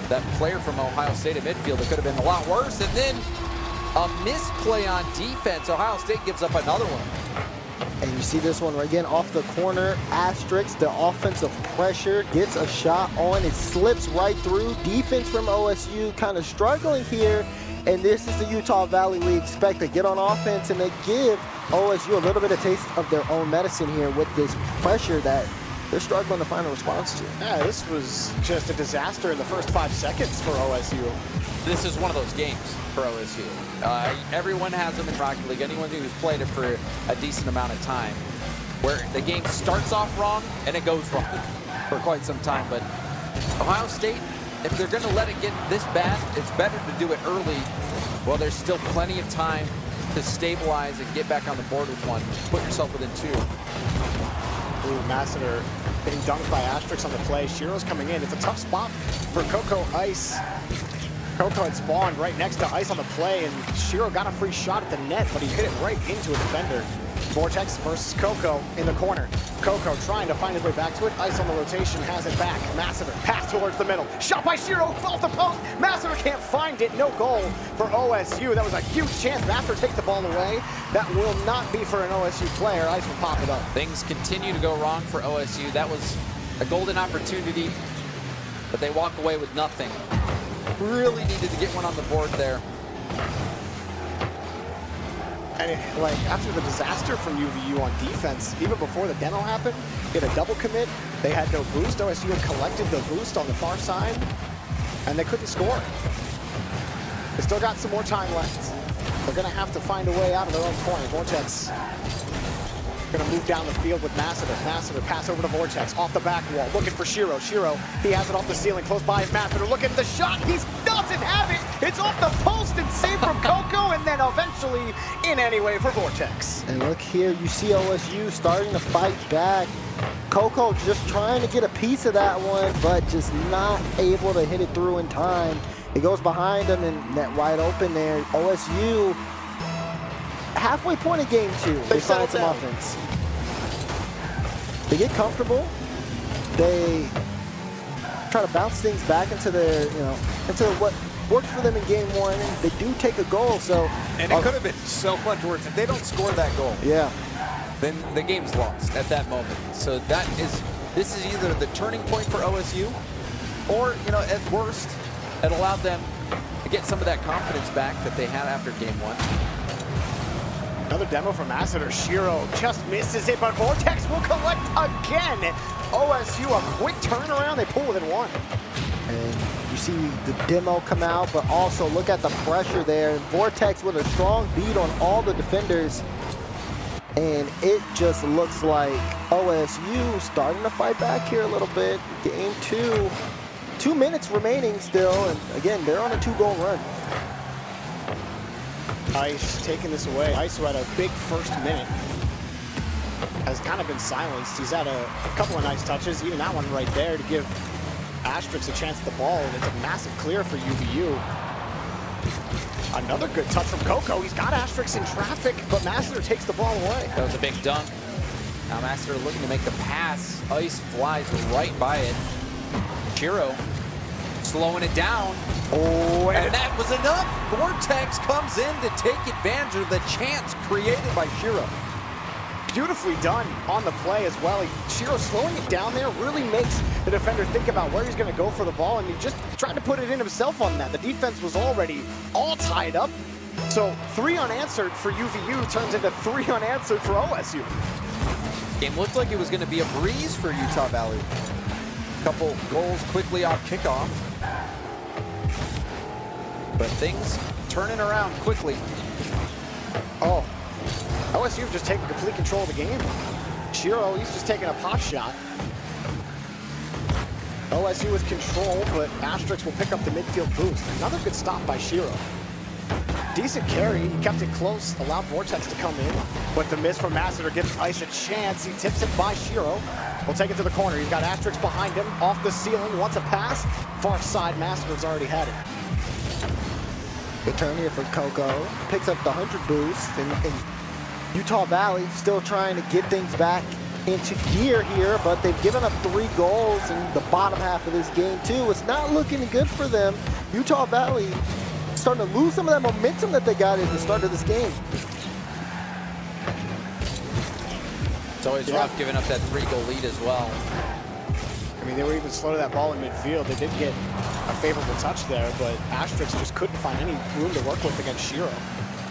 that player from Ohio State at midfield, it could have been a lot worse. And then a misplay on defense. Ohio State gives up another one. And you see this one again off the corner. Asterix, the offensive pressure, gets a shot on. It slips right through. Defense from OSU kind of struggling here. And this is the Utah Valley we expect to get on offense, and they give OSU a little bit of taste of their own medicine here with this pressure that they're struggling to find a response to. Yeah, this was just a disaster in the first 5 seconds for OSU. This is one of those games for OSU. Everyone has them in Rocket League. Anyone who's played it for a decent amount of time, where the game starts off wrong and it goes wrong for quite some time. But Ohio State, if they're going to let it get this bad, it's better to do it early while there's still plenty of time to stabilize and get back on the board with one. Put yourself within 2. Ooh, Massiter getting dunked by Asterix on the play. Shiro's coming in. It's a tough spot for Coco Ice. Coco had spawned right next to Ice on the play, and Shiro got a free shot at the net, but he hit it right into a defender. Vortex versus Coco in the corner. Coco trying to find his way back to it. Ice on the rotation, has it back. Massiter, pass towards the middle. Shot by Shiro, off the post. Massiter can't find it. No goal for OSU. That was a huge chance. Massiter takes the ball away. That will not be for an OSU player. Ice will pop it up. Things continue to go wrong for OSU. That was a golden opportunity, but they walk away with nothing. Really needed to get one on the board there. And after the disaster from UVU on defense, even before the demo happened, they had a double commit. They had no boost. OSU had collected the boost on the far side, and they couldn't score. They still got some more time left. They're going to have to find a way out of their own corner. Vortex going to move down the field with Massiter. Massiter pass over to Vortex off the back wall, looking for Shiro. Shiro, he has it off the ceiling, close by is Massiter. Look at the shot. He doesn't have it. It's off the post and saved from Coco, and then eventually in anyway for Vortex. And look here, you see OSU starting to fight back. Coco just trying to get a piece of that one, but just not able to hit it through in time. It goes behind him and net wide open there. OSU halfway point of game 2, they find some offense. They get comfortable. They try to bounce things back into their, into what worked for them in game 1. And they do take a goal, so. And it could have been so much worse if they don't score that goal. Yeah. Then the game's lost at that moment. So this is either the turning point for OSU, or at worst, it allowed them to get some of that confidence back that they had after game 1. Another demo from Masseter. Shiro just misses it, but Vortex will collect again. OSU, a quick turnaround. They pull within 1. And you see the demo come out, but also look at the pressure there. Vortex with a strong beat on all the defenders. And it just looks like OSU starting to fight back here a little bit. Game 2. 2 minutes remaining still. And again, they're on a 2-goal run. Ice taking this away. Ice, who had a big first minute, has kind of been silenced. He's had a couple of nice touches, even that one right there to give Asterix a chance at the ball, and it's a massive clear for UVU. Another good touch from Coco. He's got Asterix in traffic, but Masseter takes the ball away. That was a big dunk. Now Masseter looking to make the pass. Ice flies right by it. Shiro slowing it down. Oh, and that was enough. Vortex comes in to take advantage of the chance created by Shiro. Beautifully done on the play as well. Shiro slowing it down there really makes the defender think about where he's going to go for the ball, and he just tried to put it in himself on that. The defense was already all tied up. So 3 unanswered for UVU turns into 3 unanswered for OSU. Game looked like it was going to be a breeze for Utah Valley. Couple goals quickly off kickoff. But things turning around quickly. Oh, OSU have just taken complete control of the game. Shiro, he's just taking a pot shot. OSU with control, but Asterix will pick up the midfield boost. Another good stop by Shiro. Decent carry, he kept it close, allowed Vortex to come in, but the miss from Masseter gives Ice a chance. He tips it by Shiro. We'll take it to the corner. He's got Asterix behind him, off the ceiling, wants a pass. Far side, Masseter's already had it. Good turn here for Coco. Picks up the 100 boost, and Utah Valley still trying to get things back into gear here, but they've given up 3 goals in the bottom half of this game too. It's not looking good for them. Utah Valley starting to lose some of that momentum that they got at the start of this game. It's always rough giving up that 3-goal lead as well. I mean, they were even slow to that ball in midfield. They did get a favorable touch there, but Asterix just couldn't find any room to work with against Shiro.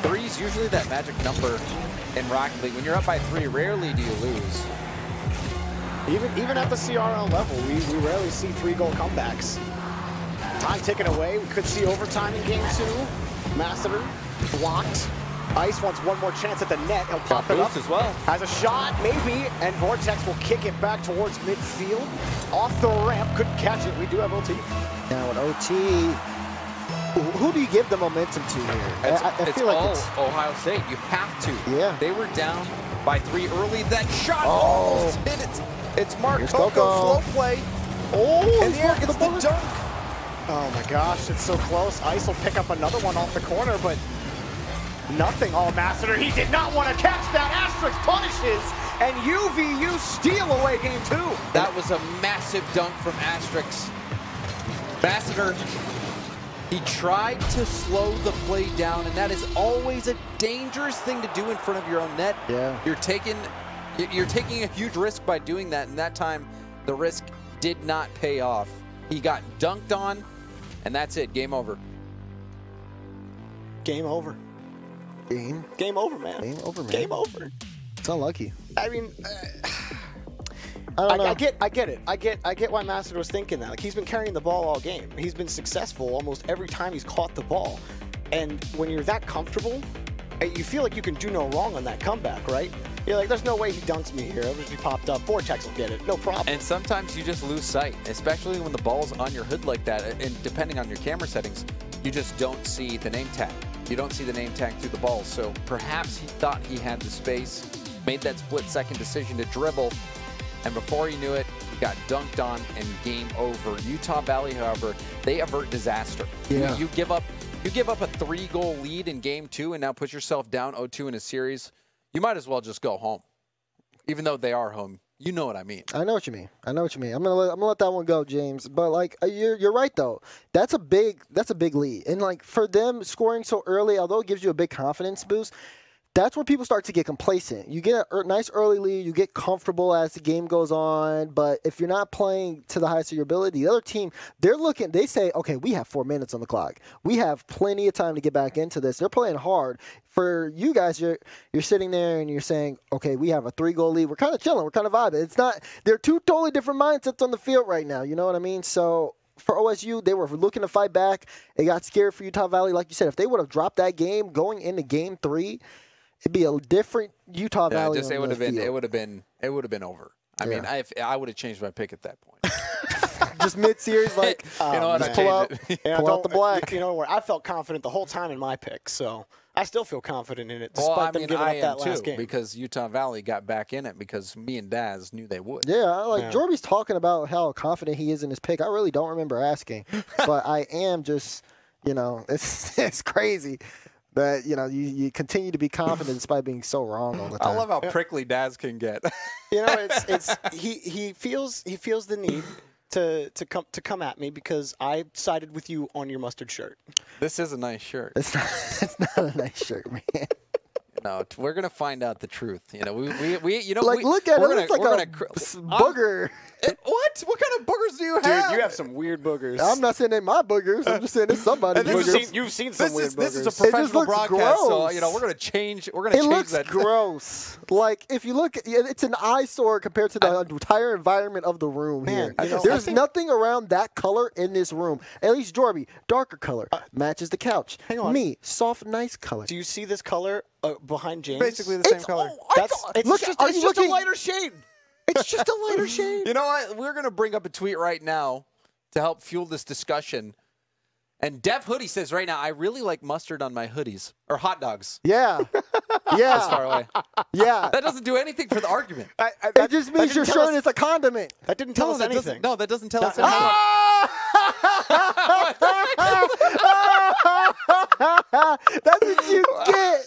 3 is usually that magic number in Rocket League. When you're up by 3, rarely do you lose. Even at the CRL level, we rarely see 3-goal comebacks. Time ticking away. We could see overtime in game 2. Masseter blocked. Ice wants one more chance at the net. He'll pop it up as well. Has a shot, maybe, and Vortex will kick it back towards midfield. Off the ramp, couldn't catch it. We do have OT. Now at OT, who do you give the momentum to here? I feel like it's Ohio State. You have to. Yeah. They were down by 3 early. That shot almost hit it. It's Mark Coco, slow play. Oh, and the air gets the dunk. Oh my gosh, it's so close. Ice will pick up another one off the corner, but nothing. Oh, Masseter, he did not want to catch that. Asterix punishes, and UVU steal away game 2. That was a massive dunk from Asterix. Masseter, he tried to slow the play down, and that is always a dangerous thing to do in front of your own net. Yeah. You're taking a huge risk by doing that, and that time the risk did not pay off. He got dunked on, and that's it. Game over. Game over. Game over, man. Game over, man. Game over. It's unlucky. I mean, I get it. I get why Masseter was thinking that. Like, he's been carrying the ball all game. He's been successful almost every time he's caught the ball. And when you're that comfortable, you feel like you can do no wrong on that comeback, right? You're like, there's no way he dunks me here. He popped up. Vortex will get it. No problem. And sometimes you just lose sight, especially when the ball's on your hood like that. And depending on your camera settings, you just don't see the name tag. You don't see the name tag through the ball. So perhaps he thought he had the space, made that split-second decision to dribble, and before he knew it, he got dunked on and game over. Utah Valley, however, they avert disaster. Yeah. You give up You give up a 3-goal lead in game 2 and now put yourself down 0-2 in a series, you might as well just go home. Even though they are home. You know what I mean. I know what you mean. I'm gonna let that one go, James. But like you're right though. That's a big lead. And like for them scoring so early, although it gives you a big confidence boost, that's when people start to get complacent. You get a nice early lead, you get comfortable as the game goes on, but if you're not playing to the highest of your ability, the other team, they say, okay, we have 4 minutes on the clock. We have plenty of time to get back into this. They're playing hard. For you guys, you're sitting there and you're saying, okay, we have a 3-goal lead. We're kind of chilling. We're kind of vibing. It's not, they're two totally different mindsets on the field right now. You know what I mean? So for OSU, they were looking to fight back. It got scared for Utah Valley. Like you said, if they would have dropped that game going into game 3, it'd be a different Utah Valley. It would have been over. I mean, I would have changed my pick at that point. Just mid-series, like you know what? pull out the black. You know what? I felt confident the whole time in my pick, so I still feel confident in it, despite them giving up that last game. Because Utah Valley got back in it because me and Daz knew they would. Yeah, Jorby's talking about how confident he is in his pick. I really don't remember asking, but I am just, it's crazy. That you continue to be confident despite being so wrong all the time. I love how prickly Daz can get. It's he feels the need to come at me because I sided with you on your mustard shirt. This is a nice shirt. It's not a nice shirt, man. No, we're gonna find out the truth. We look at it. It's like a booger. What? What kind of boogers do you have? Dude, you have some weird boogers. I'm not saying they're my boogers. I'm just saying it's somebody's boogers. You've seen some weird boogers. This is a professional broadcast, gross. so we're gonna change. We're gonna change that. It looks gross. Like if you look, it's an eyesore compared to the entire environment of the room here. There's nothing around that color in this room. At least Jorby, darker color matches the couch. Hang on. Me, soft, nice color. Do you see this color behind James? Basically the same color. It's just a lighter shade. It's just a lighter shade. You know what? We're going to bring up a tweet right now to help fuel this discussion. And Dev Hoodie says right now, I really like mustard on my hoodies. Or hot dogs. Yeah. That's far away. Yeah. That doesn't do anything for the argument. It just means your shirt is a condiment. That didn't tell us anything. No, that doesn't tell us anything. That's what you get.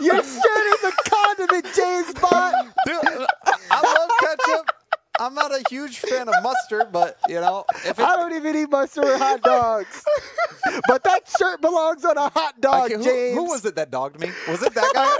Your shirt is a condiment, James Bond. Dude, I love ketchup. I'm not a huge fan of mustard, but, if I don't even eat mustard with hot dogs. But that shirt belongs on a hot dog, James. Who was it that dogged me? Was it that guy?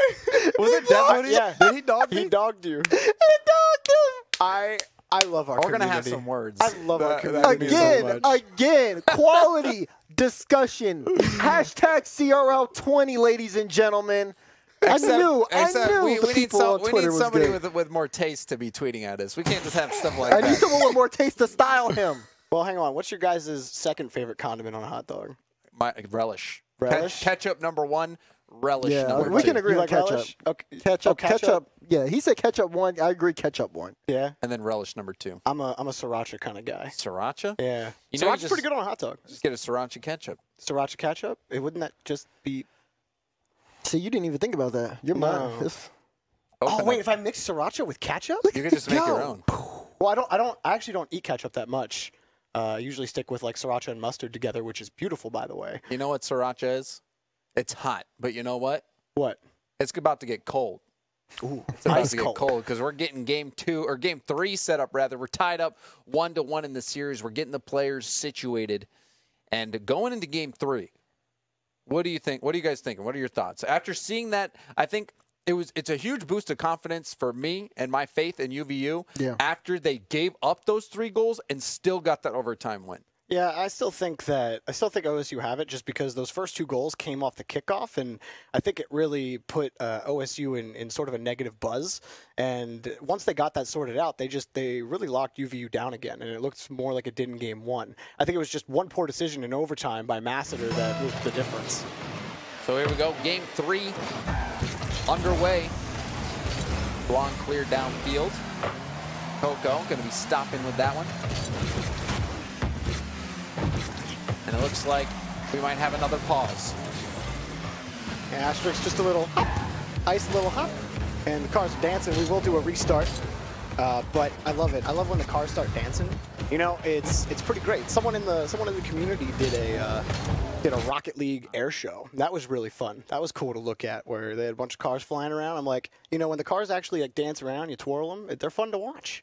Was it Dev Hoodie? Yeah. Did he dog me? He dogged you. He dogged him. I love our We're community. going to have some words. I love our community so much. Again, quality discussion. Hashtag CRL20, ladies and gentlemen. I knew the people on Twitter was somebody good. with more taste to be tweeting at us. We can't just have stuff like I that. need someone with more taste to style him. Well, hang on. What's your guys' second favorite condiment on a hot dog? My relish. Relish? Ketchup number 1. Relish number 2. We can agree on ketchup. Relish? Okay. Ketchup. Yeah, he said ketchup 1. I agree ketchup 1. Yeah. And then relish number 2. I'm a sriracha kind of guy. Sriracha? Yeah. You know, Sriracha's pretty good on a hot dog. Just get a sriracha ketchup. Sriracha ketchup? Wouldn't that just be... See, you didn't even think about that. Your mind. Oh wait, if I mix sriracha with ketchup, you can just make your own. Well, I actually don't eat ketchup that much. I usually stick with like sriracha and mustard together, which is beautiful, by the way. You know what sriracha is? It's hot, but you know what? What? It's about to get cold. Ooh, it's about ice to get cold because we're getting game 3 set up. Rather, we're tied up 1-1 in the series. We're getting the players situated, and going into game 3. What do you think? What are you guys thinking? What are your thoughts? After seeing that, I think it's a huge boost of confidence for me and my faith in UVU after they gave up those 3 goals and still got that overtime win. Yeah, I still think OSU have it just because those first 2 goals came off the kickoff, and I think it really put OSU in sort of a negative buzz. And once they got that sorted out, they really locked UVU down again, and it looked more like it did in game 1. I think it was just one poor decision in overtime by Massiter that was the difference. So here we go, game 3 underway. Long clear downfield. Coco going to be stopping with that one. And it looks like we might have another pause. Yeah, asterisk, just a little hop, ice, a little hop, and the cars are dancing. We will do a restart, but I love it. I love when the cars start dancing You know, it's pretty great. Someone in the community did a Rocket League air show. That was really fun. That was cool to look at, where they had a bunch of cars flying around. I'm like, you know, when the cars actually like dance around, you twirl them, they're fun to watch.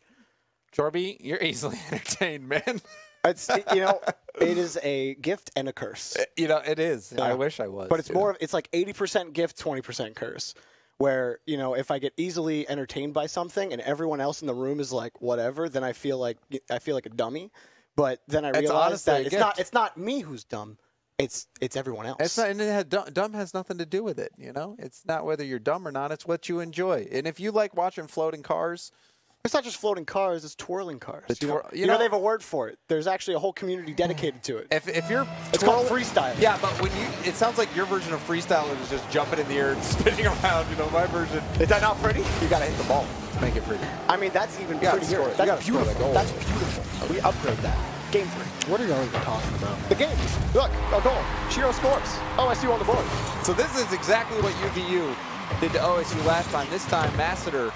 Jorby, you're easily entertained, man. It's, you know, it is a gift and a curse. You know, it is. Yeah. I wish I was. But it's more of, it's like 80% gift, 20% curse. Where, you know, if I get easily entertained by something and everyone else in the room is like whatever, then I feel like a dummy. But then I realize that it's not me who's dumb. It's everyone else. It's not, and dumb has nothing to do with it, you know? It's not whether you're dumb or not, it's what you enjoy. And if you like watching floating cars, it's not just floating cars, it's twirling cars. You know, you know, they have a word for it. There's actually a whole community dedicated to it. If you're it's called freestyle. Yeah, but it sounds like your version of freestyle is just jumping in the air and spinning around. You know, my version. Is that not pretty? You gotta hit the ball. Make it pretty. I mean, that's even prettier. That's beautiful. That's beautiful. We upgrade that. Game 3. What are y'all even talking about? The game. Look, a goal. Shiro scores. OSU on the board. So this is exactly what UVU did to OSU last time. This time, Masseter,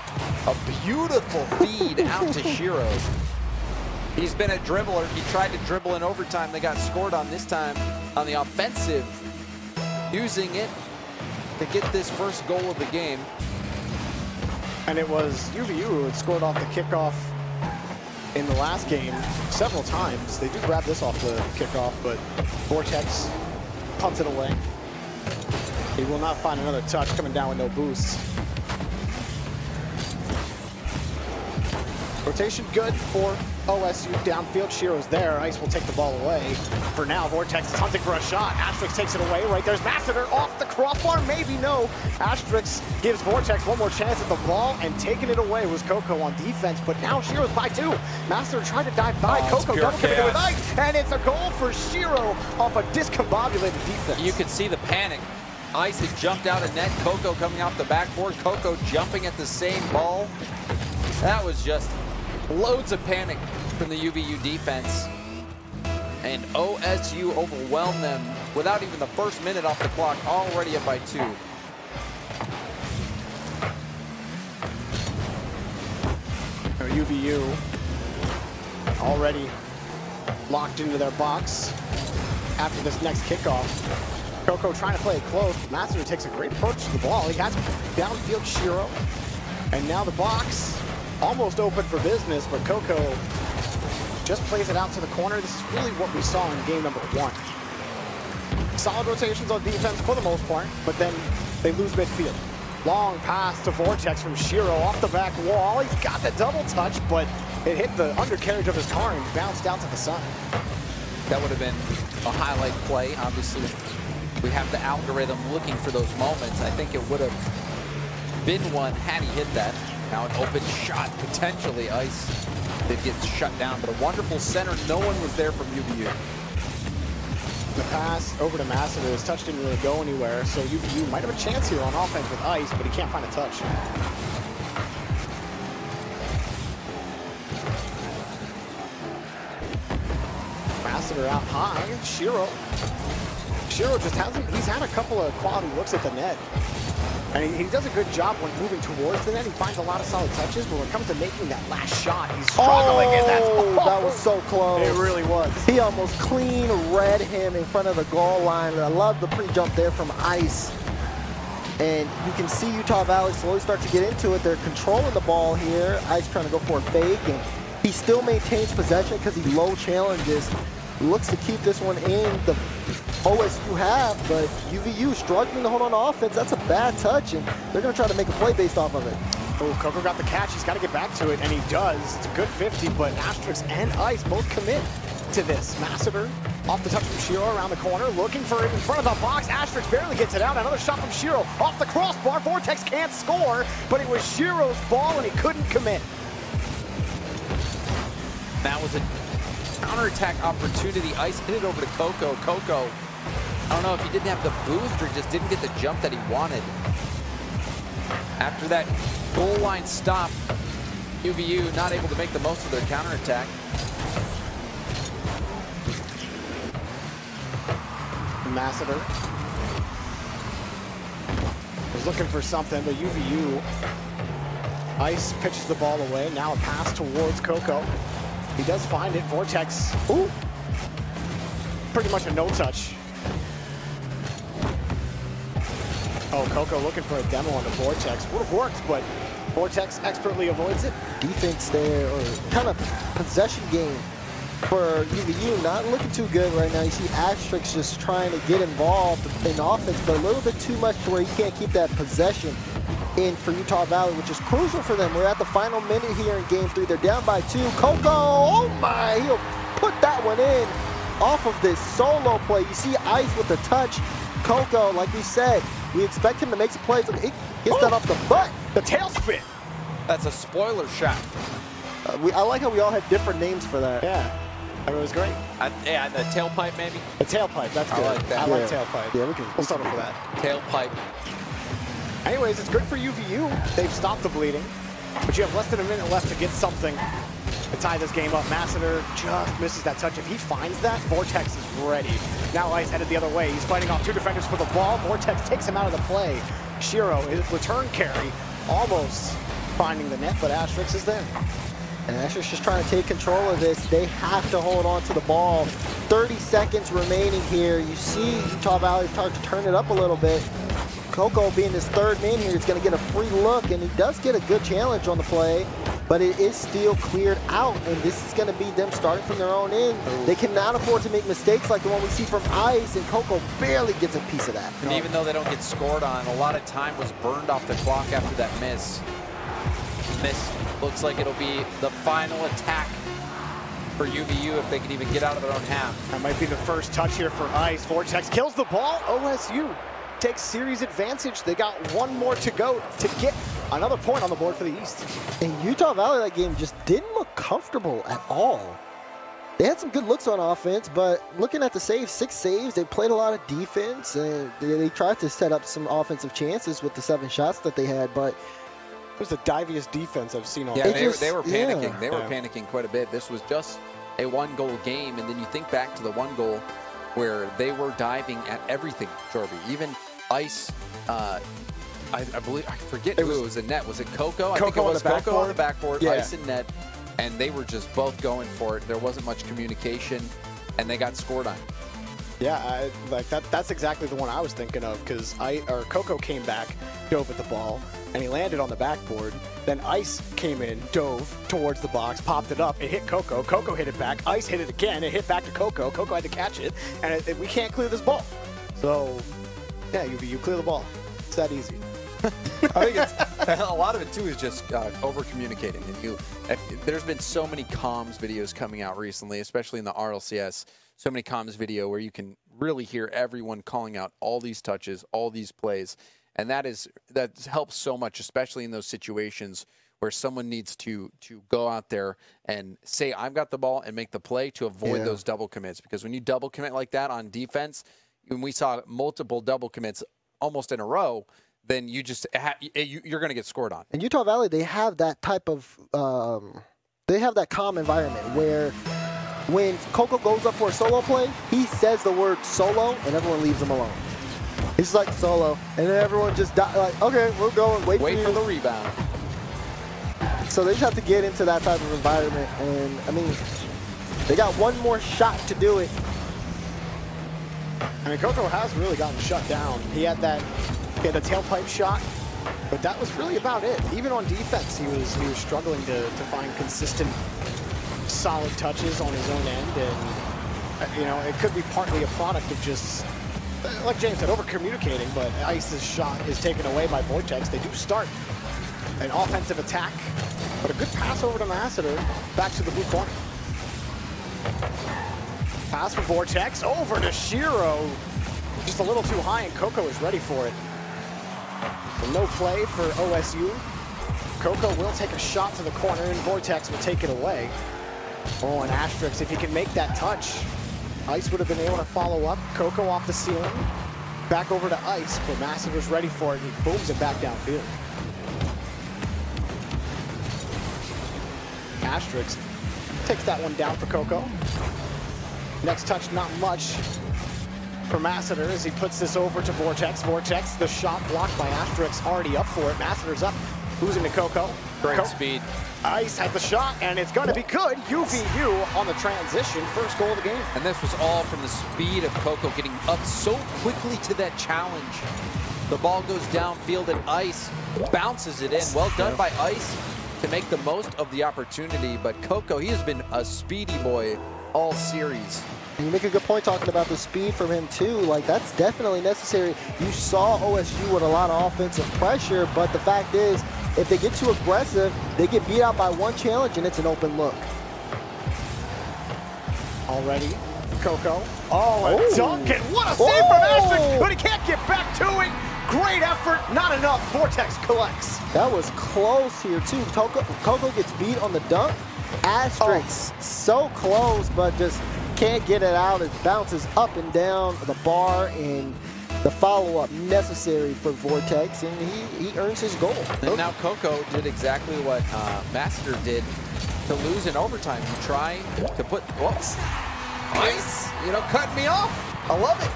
a beautiful feed out to Shiro. He's been a dribbler. He tried to dribble in overtime. They got scored on this time on the offensive, using it to get this first goal of the game. And it was UVU who had scored off the kickoff in the last game several times. They do grab this off the kickoff, but Vortex punts it away. He will not find another touch, coming down with no boosts. Rotation good for OSU downfield. Shiro's there. Ice will take the ball away. For now, Vortex is hunting for a shot. Asterix takes it away. Right there's Masseter off the crossbar. Maybe no. Asterix gives Vortex one more chance at the ball, and taking it away was Coco on defense. But now Shiro's by 2. Masseter tried to dive by. Coco double committed with Ice, and it's a goal for Shiro off a discombobulated defense. You could see the panic. Ice had jumped out of net. Coco coming off the backboard. Coco jumping at the same ball. That was just loads of panic from the UVU defense. And OSU overwhelmed them without even the first minute off the clock, already up by 2. UVU already locked into their box after this next kickoff. Coco trying to play it close. Masseter takes a great approach to the ball. He has downfield Shiro. And now the box almost open for business, but Coco just plays it out to the corner. This is really what we saw in game number 1. Solid rotations on defense for the most part, but then they lose midfield. Long pass to Vortex from Shiro off the back wall. He's got the double touch, but it hit the undercarriage of his car and bounced out to the side. That would have been a highlight play. Obviously, we have the algorithm looking for those moments. I think it would have been one had he hit that. Now an open shot, potentially. Ice did get shut down, but a wonderful center. No one was there from UVU. The pass over to Masseter. His touch didn't really go anywhere, so UVU might have a chance here on offense with Ice, but he can't find a touch. Masseter out high. Shiro just hasn't, he's had a couple of quality looks at the net. And he does a good job when moving towards the net. He finds a lot of solid touches, but when it comes to making that last shot, he's struggling. That was so close. It really was. He almost clean read him in front of the goal line. I love the pre-jump there from Ice. And you can see Utah Valley slowly start to get into it. They're controlling the ball here. Ice trying to go for a fake, and he still maintains possession because he low challenges. Looks to keep this one in the OSU have, but UVU struggling to hold on to offense. That's a bad touch, and they're going to try to make a play based off of it. Oh, Coco got the catch. He's got to get back to it, and he does. It's a good 50, but Asterix and Ice both commit to this. Masseter off the touch from Shiro around the corner, looking for it in front of the box. Asterix barely gets it out. Another shot from Shiro off the crossbar. Vortex can't score, but it was Shiro's ball, and he couldn't commit. That was a counterattack opportunity. Ice hit it over to Coco. Coco, I don't know if he didn't have the boost or just didn't get the jump that he wanted. After that goal line stop, UVU not able to make the most of their counterattack. Masseter was looking for something, but UVU, Ice pitches the ball away. Now a pass towards Coco. He does find it. Vortex. Ooh. Pretty much a no-touch. Oh, Coco looking for a demo on the Vortex. Would have worked, but Vortex expertly avoids it. Defense there, or kind of possession game for UVU, not looking too good right now. You see Asterix just trying to get involved in offense, but a little bit too much to where you can't keep that possession in for Utah Valley, which is crucial for them. We're at the final minute here in game 3. They're down by 2. Coco, oh my, he'll put that one in off of this solo play. You see Ice with the touch. Coco, like we said, we expect him to make some plays. Look, he gets that off the butt. The tail spin. That's a spoiler shot. I like how we all had different names for that. Yeah, it was great. Yeah, the tailpipe maybe. The tailpipe, that's good. I like that. I like tailpipe. Yeah, we'll start off with that. Tailpipe. Anyways, it's good for UVU. They've stopped the bleeding, but you have less than a minute left to get something to tie this game up. Massiter just misses that touch. If he finds that, Vortex is ready. Now Ice headed the other way. He's fighting off 2 defenders for the ball. Vortex takes him out of the play. Shiro, his return carry, almost finding the net, but Asterix is there. And Asterix just trying to take control of this. They have to hold on to the ball. 30 seconds remaining here. You see Utah Valley start to turn it up a little bit. Coco being his third man here is going to get a free look, and he does get a good challenge on the play, but it is still cleared out, and this is going to be them starting from their own end. They cannot afford to make mistakes like the one we see from Ice, and Coco barely gets a piece of that. And even though they don't get scored on, a lot of time was burned off the clock after that miss. This looks like it'll be the final attack for UVU if they can even get out of their own half. That might be the first touch here for Ice. Vortex kills the ball. OSU takes series advantage. They got 1 more to go to get another point on the board for the East. And Utah Valley that game just didn't look comfortable at all. They had some good looks on offense, but looking at the saves, 6 saves, they played a lot of defense, and they tried to set up some offensive chances with the 7 shots that they had, but it was the diviest defense I've seen all Yeah, day. they were panicking. Yeah. They were panicking quite a bit. This was just a 1-goal game, and then you think back to the 1 goal where they were diving at everything, Jorby. Even Ice, I believe, I forget who it was in net. Was it Coco? I think it was Coco on the backboard, yeah. Ice in net, and they were just both going for it. There wasn't much communication, and they got scored on. Yeah, that's exactly the one I was thinking of, because Coco came back, dove at the ball, and he landed on the backboard. Then Ice came in, dove towards the box, popped it up, it hit Coco. Coco hit it back. Ice hit it again. It hit back to Coco. Coco had to catch it, and we can't clear this ball. So, yeah, you clear the ball. It's that easy. I think it's, a lot of it too is just over communicating. And there's been so many comms videos coming out recently, especially in the RLCS. So many comms video where you can really hear everyone calling out all these touches, all these plays, and that helps so much, especially in those situations where someone needs to go out there and say, "I've got the ball," and make the play to avoid those double commits. Because when you double commit like that on defense, when we saw multiple double commits almost in a row, then you just you're going to get scored on. in Utah Valley, they have that type of they have that calm environment where when Coco goes up for a solo play, he says the word solo, and everyone leaves him alone. He's like solo, and then everyone just like, okay, we're going. Wait for the rebound. So they just have to get into that type of environment, and I mean, they got 1 more shot to do it. I mean, Coco has really gotten shut down. He had the tailpipe shot, but that was really about it. Even on defense, he was struggling to find consistent, solid touches on his own end, and you know, it could be partly a product of just, like James said, over communicating. But Ice's shot is taken away by Vortex. They do start an offensive attack, but a good pass over to Massiter, back to the blue corner. Pass for Vortex, over to Shiro. Just a little too high, and Coco is ready for it. No play for OSU. Coco will take a shot to the corner, and Vortex will take it away. Oh, and Asterix, if he can make that touch, Ice would have been able to follow up. Coco off the ceiling, back over to Ice, but Massiter's ready for it, and he booms it back downfield. Asterix takes that one down for Coco. Next touch, not much for Massiter as he puts this over to Vortex. Vortex, the shot blocked by Asterix, already up for it. Massiter's up Losing to Coco. Great speed. Ice has the shot, and it's going to be good. UVU on the transition. First goal of the game. And this was all from the speed of Coco getting up so quickly to that challenge. The ball goes downfield and Ice bounces it in. Well done by Ice to make the most of the opportunity. But Coco, he has been a speedy boy all series. And you make a good point talking about the speed from him too. Like, that's definitely necessary. You saw OSU with a lot of offensive pressure, but the fact is, if they get too aggressive, they get beat out by one challenge and it's an open look. Already, Coco. Oh, and Duncan. What a save from Asterisk, but he can't get back to it. Great effort, not enough. Vortex collects. That was close here too. Coco gets beat on the dunk. Asterisk so close, but just can't get it out. It bounces up and down the bar, and the follow-up necessary for Vortex, and he earns his goal. And now Coco did exactly what Master did to lose in overtime. He tried to put, whoops, Ice, you know, cutting me off. I love it.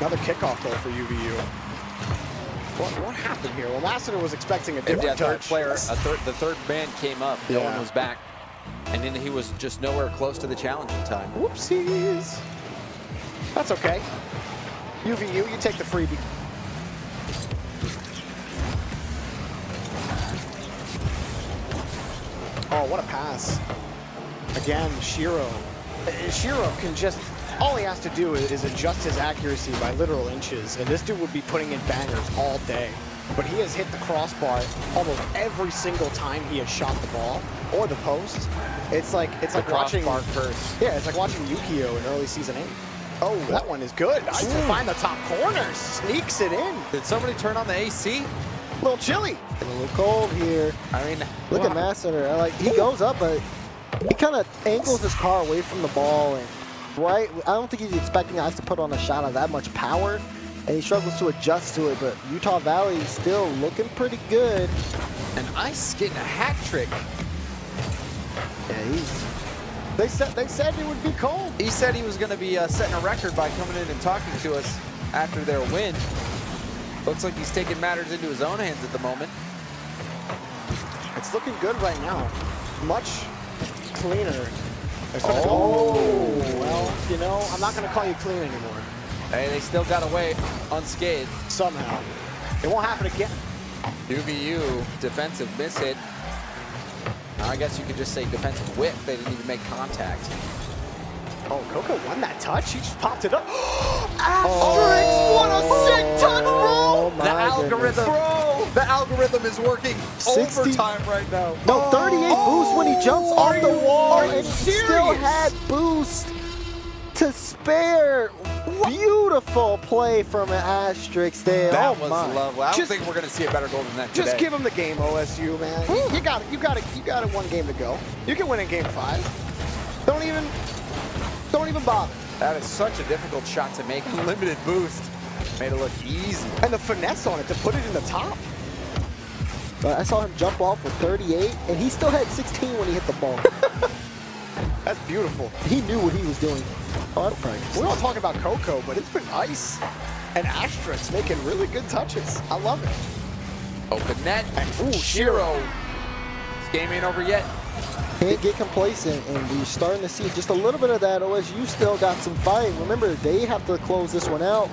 Another kickoff goal for UVU. What happened here? Well, Lassiter was expecting a different third touch. player, the third man came up. No one was back. And then he was just nowhere close to the challenge in time. Whoopsies. That's okay. UVU, you take the freebie. Oh, what a pass. Again, Shiro. Shiro can just, all he has to do is adjust his accuracy by literal inches, and this dude would be putting in bangers all day. But he has hit the crossbar almost every single time he has shot the ball or the post. It's like watching curse. Yeah, it's like watching Yukio in early season 8. Oh, that one is good. Nice to find the top corner. Sneaks it in. Did somebody turn on the AC? A little chilly. A little cold here. I mean, look at Massiter. Like, he goes up, but he kind of angles his car away from the ball, and I don't think he's expecting Ice to put on a shot of that much power, and he struggles to adjust to it. But Utah Valley is still looking pretty good. And Ice getting a hat trick. Yeah, They said it would be cold. He said he was going to be setting a record by coming in and talking to us after their win. Looks like he's taking matters into his own hands at the moment. It's looking good right now. Much cleaner. Well, you know, I'm not going to call you clean anymore. Hey, they still got away unscathed. Somehow. It won't happen again. UVU defensive miss hit. I guess you could just say defensive whip. They didn't even make contact. Oh, Coco won that touch. He just popped it up. Asterisk! What a sick touch, bro! The algorithm, bro! The algorithm is working 60 overtime right now. No, 38 boost when he jumps off the wall, and he serious? still had boost to spare. Beautiful play from an Asterisk there. That oh was my. lovely. I don't think we're going to see a better goal than that Just today. give him the game, OSU, man. You got it. One game to go. You can win in game 5. Don't even bother. That is such a difficult shot to make. Limited boost. Made it look easy. And the finesse on it to put it in the top. But I saw him jump off with 38, and he still had 16 when he hit the ball. That's beautiful. He knew what he was doing. Hard practice. We're all talking about Coco, but it's been Ice and Asterisk making really good touches. I love it. Open net. And Shiro. This game ain't over yet. Can't get complacent, and we're starting to see just a little bit of that. OSU still got some fight. Remember, they have to close this one out.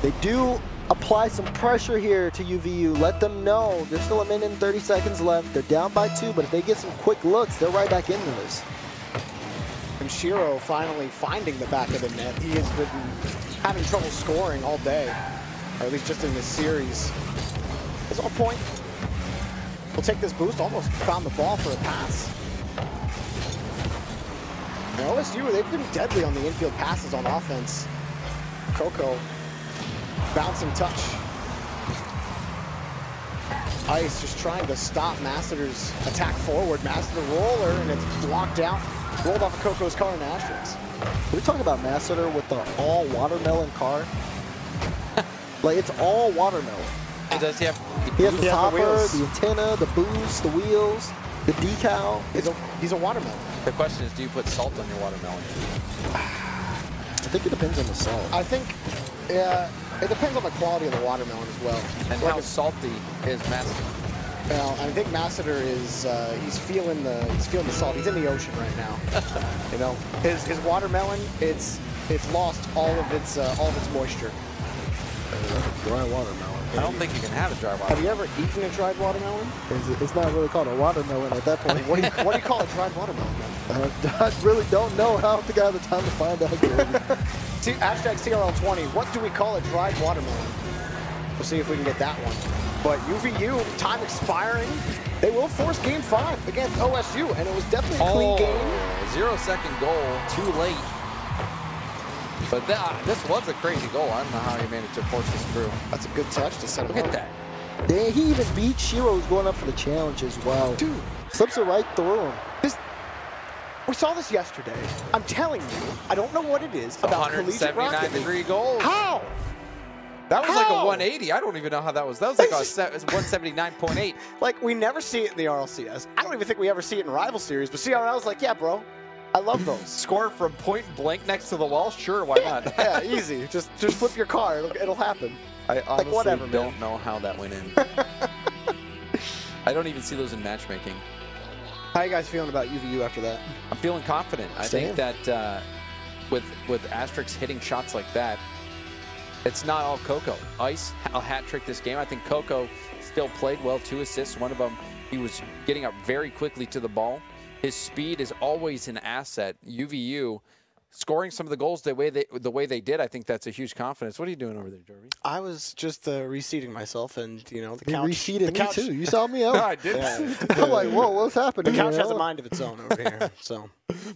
They do apply some pressure here to UVU. Let them know there's still 1 minute and 30 seconds left. They're down by 2, but if they get some quick looks, they're right back into this. And Shiro finally finding the back of the net. He has been having trouble scoring all day, or at least just in this series. It's on point. We'll take this boost. Almost found the ball for a pass. And OSU, they've been deadly on the infield passes on offense. Coco, bouncing touch. Ice just trying to stop Massiter's attack forward. Massiter roller, and it's blocked out. Rolled off of Coco's car and Asterisk. We're talking about Massiter with the all watermelon car. Like, it's all watermelon. Does he have? He has the He has the topper, wheels. the antenna, the boost, the wheels, the decal. He's a watermelon. The question is, do you put salt on your watermelon? I think it depends on the salt. I think, yeah, It depends on the quality of the watermelon as well. And Like how salty is Massader? Well, I think Massader is he's feeling the salt. He's in the ocean right now. You know, his watermelon, it's lost all of its moisture. Dry watermelon. I don't think you can have a dry Have watermelon. you ever eaten a dried watermelon? It's not really called a watermelon at that point. What do you call a dried watermelon? I really don't know. I don't think I have the time to find out. See, hashtag CRL20. What do we call a dried watermelon? We'll see if we can get that one. But UVU, time expiring. They will force game 5 against OSU, and it was definitely a clean game. 0-second goal, too late. But this was a crazy goal. I don't know how he managed to force this through. That's a good touch to set him Look up. at that. Dang, he even beat Shiro, who's going up for the challenge as well. Dude, Slips it right through him. we saw this yesterday. I'm telling you, I don't know what it is about collegiate Rocket League. 179-degree goals. How? That was like a How? 180. I don't even know how that was. That was like a 179.8. Like, we never see it in the RLCS. I don't even think we ever see it in rival series, but CRL's like, yeah, bro, I love those. Score from point blank next to the wall? Sure, why not? Yeah, easy. Just flip your car. It'll happen. I honestly whatever, don't man. know how that went in. I don't even see those in matchmaking. How you guys feeling about UVU after that? I'm feeling confident. I think that with Asterix hitting shots like that, it's not all Coco. Ice a hat trick this game. I think Coco still played well, 2 assists. One of them, he was getting up very quickly to the ball. His speed is always an asset. UVU scoring some of the goals the way they did, I think that's a huge confidence. What are you doing over there, Jorby? I was just reseating myself, and the He couch. reseated the me couch, too. You saw me out. No, I didn't. I'm like, whoa, what's happening? The couch here? has a mind of its own over here. So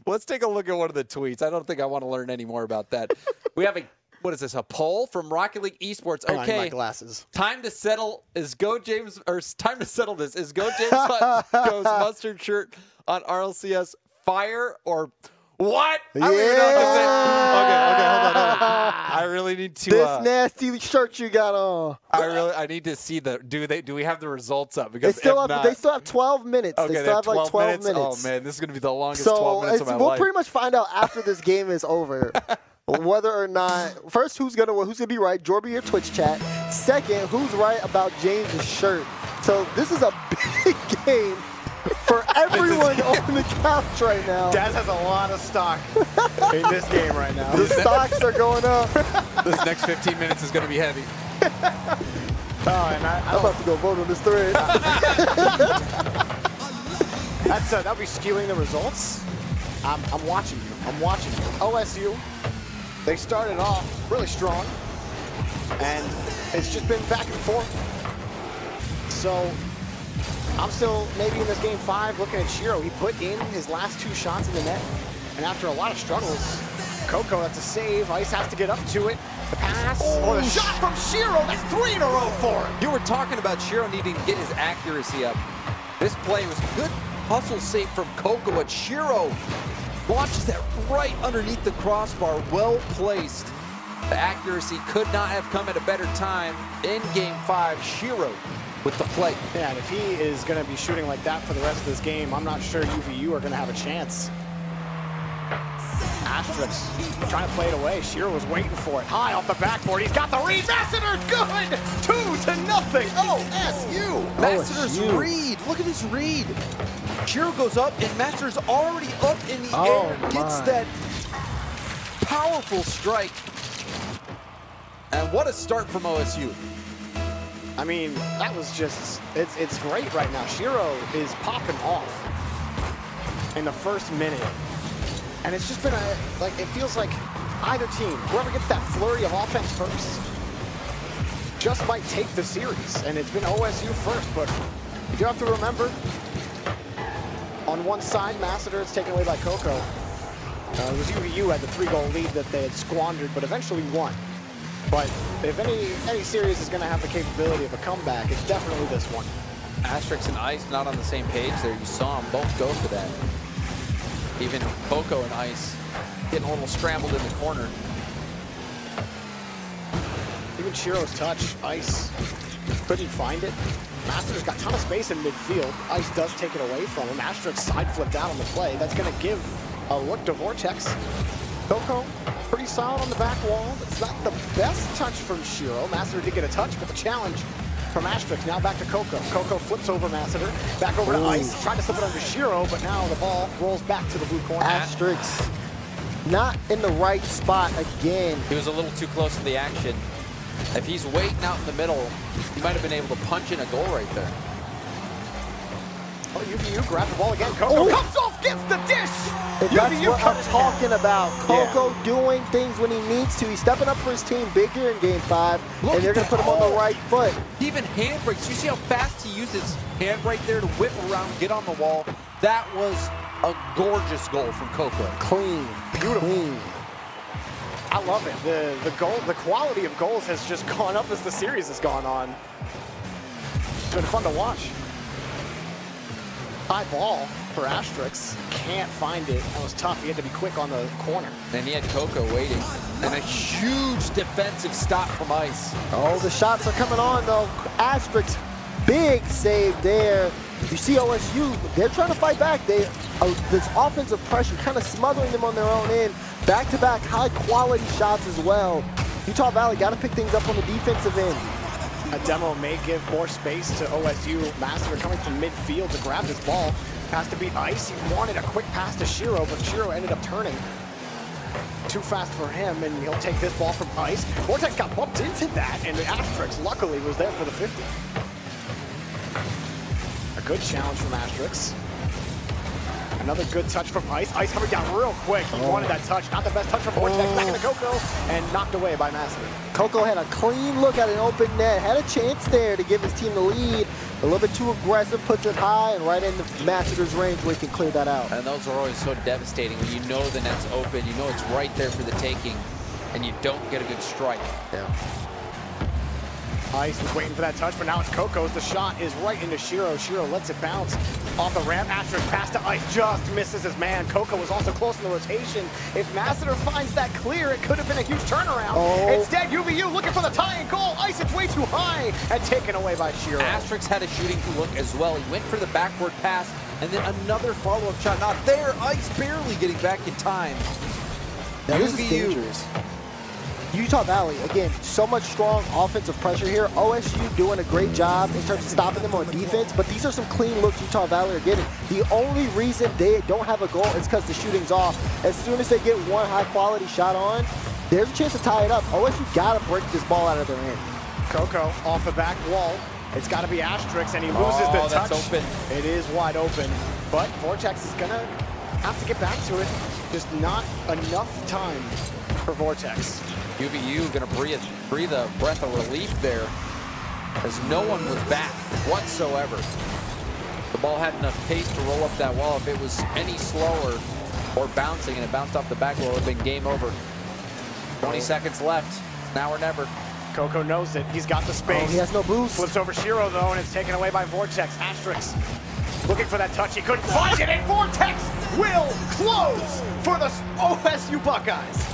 Let's take a look at one of the tweets. I don't think I want to learn any more about that. We have what is this, a poll from Rocket League Esports? hang on, my Okay, glasses. time to settle this. Time to settle this. Is Go James Hutton's mustard shirt on RLCS fire or what? I don't even know what to say. Okay, hold on. I really need to. This nasty shirt you got on. I need to see the. Do we have the results up? Because They still if not, have 12 minutes. Okay, they still have like 12 minutes. Oh man, this is gonna be the longest 12 minutes of my we'll life. pretty much find out after this game is over whether or not. First, who's gonna be right? Jorby or Twitch chat. Second, who's right about James' shirt? So this is a big game for everyone on the couch right now. Daz has a lot of stock in this game right now. The stocks are going up. This next 15 minutes is gonna be heavy. Oh, and I'm about to go vote on this thread. that'll be skewing the results. I'm watching you. I'm watching you. OSU, they started off really strong, and it's just been back and forth. So I'm still maybe in this game 5 looking at Shiro. He put in his last 2 shots in the net, and after a lot of struggles, Coco, that's a save. Ice has to get up to it. The pass. Oh, the shot from Shiro. That's 3 in a row for him. You were talking about Shiro needing to get his accuracy up. This play was a good hustle save from Coco, but Shiro launches that right underneath the crossbar. Well placed. The accuracy could not have come at a better time in Game 5. Shiro with the play. Yeah, and if he is going to be shooting like that for the rest of this game, I'm not sure UVU are going to have a chance. Asterix trying to play it away. Shiro was waiting for it. High off the backboard. He's got the read. Massader, good! 2-0. OSU. Master's OSU. read. Look at his read. Shiro goes up, and Master's already up in the Oh, air. Gets my. that powerful strike. And what a start from OSU. I mean, that was just, it's great right now. Shiro is popping off in the first minute. And it's just been it feels like either team, whoever gets that flurry of offense first, just might take the series. And it's been OSU first, but you do have to remember, on one side, Massader is taken away by Coco. It was UVU had the 3-goal lead that they had squandered, but eventually won. But if any series is going to have the capability of a comeback, it's definitely this one. Asterix and Ice not on the same page there. You saw them both go for that. Even Coco and Ice getting a little scrambled in the corner. Even Shiro's touch, Ice couldn't find it. Master's got a ton of space in midfield. Ice does take it away from him. Asterix side flipped out on the play. That's going to give a look to Vortex. Coco, pretty solid on the back wall. It's not the best touch from Shiro. Massiter did get a touch, but the challenge from Asterix. Now back to Coco. Coco flips over Massiter. Back over to Ice. Tried to slip it under Shiro, but now the ball rolls back to the blue corner. Asterix not in the right spot again. He was a little too close to the action. If he's waiting out in the middle, he might have been able to punch in a goal right there. Oh, UVU grabs the ball again. Coco comes off, gets the dish. That's what I'm talking about. Coco doing things when he needs to. He's stepping up for his team big here in Game 5, and they're going to put him on the right foot. Even handbrakes. You see how fast he used his hand right there to whip around, get on the wall. That was a gorgeous goal from Coco. Clean. Beautiful. Clean. I love it. The quality of goals has just gone up as the series has gone on. It's been fun to watch. High ball for Asterix. Can't find it. That was tough. He had to be quick on the corner. And he had Coco waiting. And a huge defensive stop from Ice. Oh, the shots are coming on, though. Asterix, big save there. You see OSU, they're trying to fight back. This offensive pressure kind of smothering them on their own end. Back-to-back high-quality shots as well. Utah Valley got to pick things up on the defensive end. A demo may give more space to OSU. Massiter coming from midfield to grab this ball. Has to beat Ice. He wanted a quick pass to Shiro, but Shiro ended up turning. Too fast for him, and he'll take this ball from Ice. Vortex got bumped into that, and the Asterix luckily was there for the 50. A good challenge from Asterix. Another good touch from Ice. Ice coming down real quick. He wanted that touch. Not the best touch from Vortex. Back into Coco, and knocked away by Massiter. Coco had a clean look at an open net. Had a chance there to give his team the lead. A little bit too aggressive, puts it high, and right into Massiter's range where he can clear that out. And those are always so devastating when you know the net's open, you know it's right there for the taking, and you don't get a good strike. Yeah. Ice was waiting for that touch, but now it's Coco's. The shot is right into Shiro. Shiro lets it bounce off the ramp. Asterix pass to Ice, just misses his man. Coco was also close in the rotation. If Massiter finds that clear, it could have been a huge turnaround. Instead, UVU looking for the tying goal. Ice, it's way too high, and taken away by Shiro. Asterix had a shooting look as well. He went for the backward pass, and then another follow-up shot. Not there. Ice barely getting back in time. Now, this is dangerous. Utah Valley, again, so much strong offensive pressure here. OSU doing a great job in terms of stopping them on defense, but these are some clean looks Utah Valley are getting. The only reason they don't have a goal is because the shooting's off. As soon as they get one high-quality shot on, there's a chance to tie it up. OSU got to break this ball out of their hand. Coco off the back wall. It's got to be Asterix, and he loses the touch. That's open. It is wide open, but Vortex is going to have to get back to it. Just not enough time for Vortex. UVU going to breathe a breath of relief there as no one was back whatsoever. The ball had enough pace to roll up that wall. If it was any slower or bouncing and it bounced off the back wall, it would have been game over. 20 seconds left. Now or never. Coco knows it. He's got the space. He has no boost. Flips over Shiro, though, and it's taken away by Vortex. Asterix looking for that touch. He couldn't find it, and Vortex will close for the OSU Buckeyes.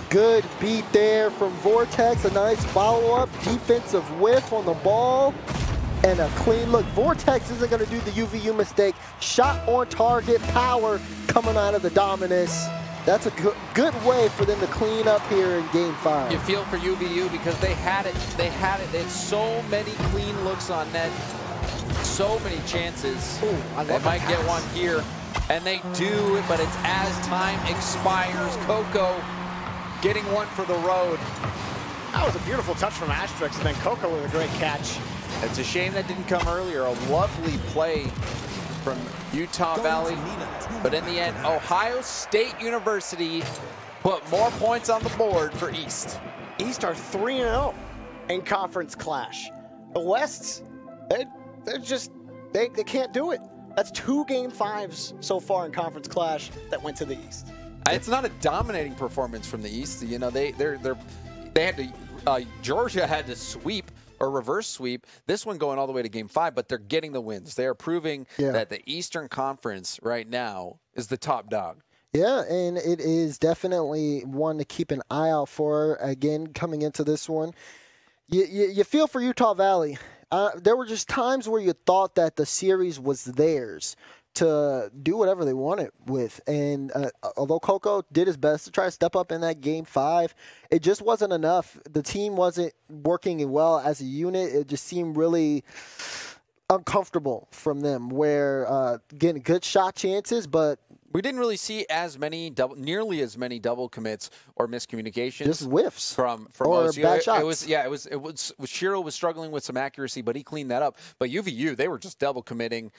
Good beat there from Vortex. A nice follow-up defensive whiff on the ball. And a clean look. Vortex isn't going to do the UVU mistake. Shot on target, power coming out of the Dominus. That's a good way for them to clean up here in Game 5. You feel for UVU because they had it. They had so many clean looks on net. So many chances. Ooh, they might get one here. And they do, but it's as time expires. Coco getting one for the road. That was a beautiful touch from Asterix, and then Coco with a great catch. It's a shame that didn't come earlier. A lovely play from Utah Valley. But in the end, Ohio State University put more points on the board for East. East are 3-0 in conference clash. The Wests, they can't do it. That's 2 Game 5s so far in conference clash that went to the East. It's not a dominating performance from the East. You know, they had to Georgia had to sweep or reverse sweep. This one going all the way to Game 5, but they're getting the wins. They are proving that the Eastern Conference right now is the top dog. Yeah, and it is definitely one to keep an eye out for. Again, coming into this one, you feel for Utah Valley. There were just times where you thought that the series was theirs. to do whatever they wanted with. And although Coco did his best to try to step up in that Game 5, it just wasn't enough. The team wasn't working well as a unit. It just seemed really uncomfortable from them, where getting good shot chances, but we didn't really see nearly as many double commits or miscommunications. Just whiffs from or OSU. bad shots. It was Shiro was struggling with some accuracy, but he cleaned that up. But UVU, they were just double committing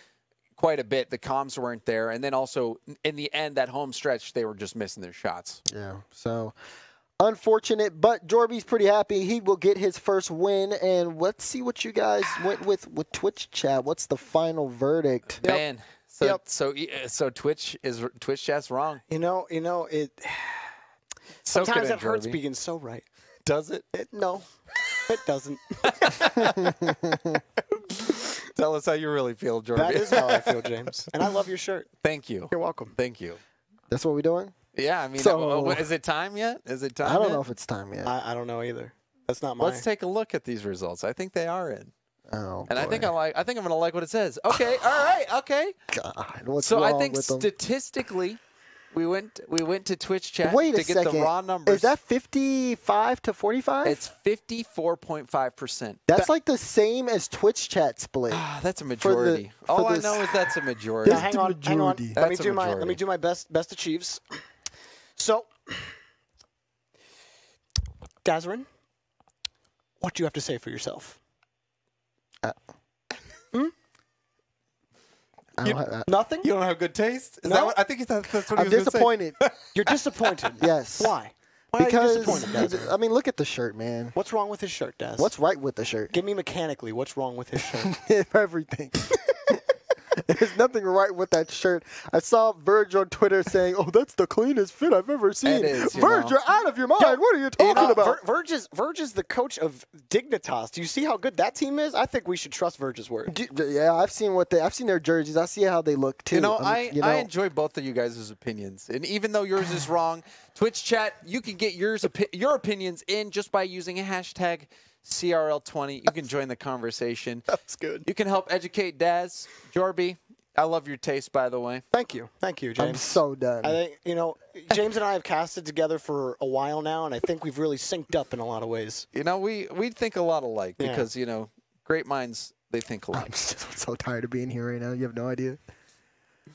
quite a bit. The comms weren't there, and then also in the end, that home stretch, they were just missing their shots. Yeah, so unfortunate, but Jorby's pretty happy. He will get his first win, and let's see what you guys went with Twitch chat. What's the final verdict? Man, so Twitch chat's wrong. You know it. Sometimes it hurts being so right. Does it? No, it doesn't. Tell us how you really feel, Jorby. That is how I feel, James. And I love your shirt. Thank you. You're welcome. Thank you. That's what we're doing? Yeah, I mean, So- is it time yet? Is it time I don't yet? know if it's time yet. I don't know either. That's not mine. Let's take a look at these results. I think they are in. Oh, And I boy. think I'm gonna like what it says. Okay, all right, okay. God, what's So wrong I think with them? statistically, we went to Twitch chat Wait to a get second. the raw numbers. Is that 55 to 45? It's 54.5%. That's like the same as Twitch chat split. That's a majority. for All I this- know is that's a majority. Now, That's hang the on. majority. Let me That's a do my majority. best achieves. So, Dazarin, what do you have to say for yourself? I don't have, Nothing. You don't have good taste? Is No. that what, I think that's what he I'm was gonna say. disappointed. You're disappointed. Yes. Why? Why are you Because, disappointed, Dazarin? I mean, look at the shirt, man. What's wrong with his shirt, Daz? What's right with the shirt? Give me mechanically. What's wrong with his shirt? Everything. There's nothing right with that shirt. I saw Verge on Twitter saying, "Oh, that's the cleanest fit I've ever seen." It is, Verge, you're out of your mind. What are you talking about? Verge is the coach of Dignitas. Do you see how good that team is? I think we should trust Verge's word. Yeah, I've seen their jerseys. I see how they look too. I enjoy both of you guys' opinions, and even though yours is wrong, Twitch chat, you can get your opinions in just by using a hashtag CRL20. You can join the conversation. That's good. You can help educate Daz. Jorby, I love your taste, by the way. Thank you, James. I'm so done. I think James and I have casted together for a while now, and I think we've really synced up in a lot of ways. We think a lot alike Yeah. because great minds, they think I'm alike. so tired of being here right now. You have no idea.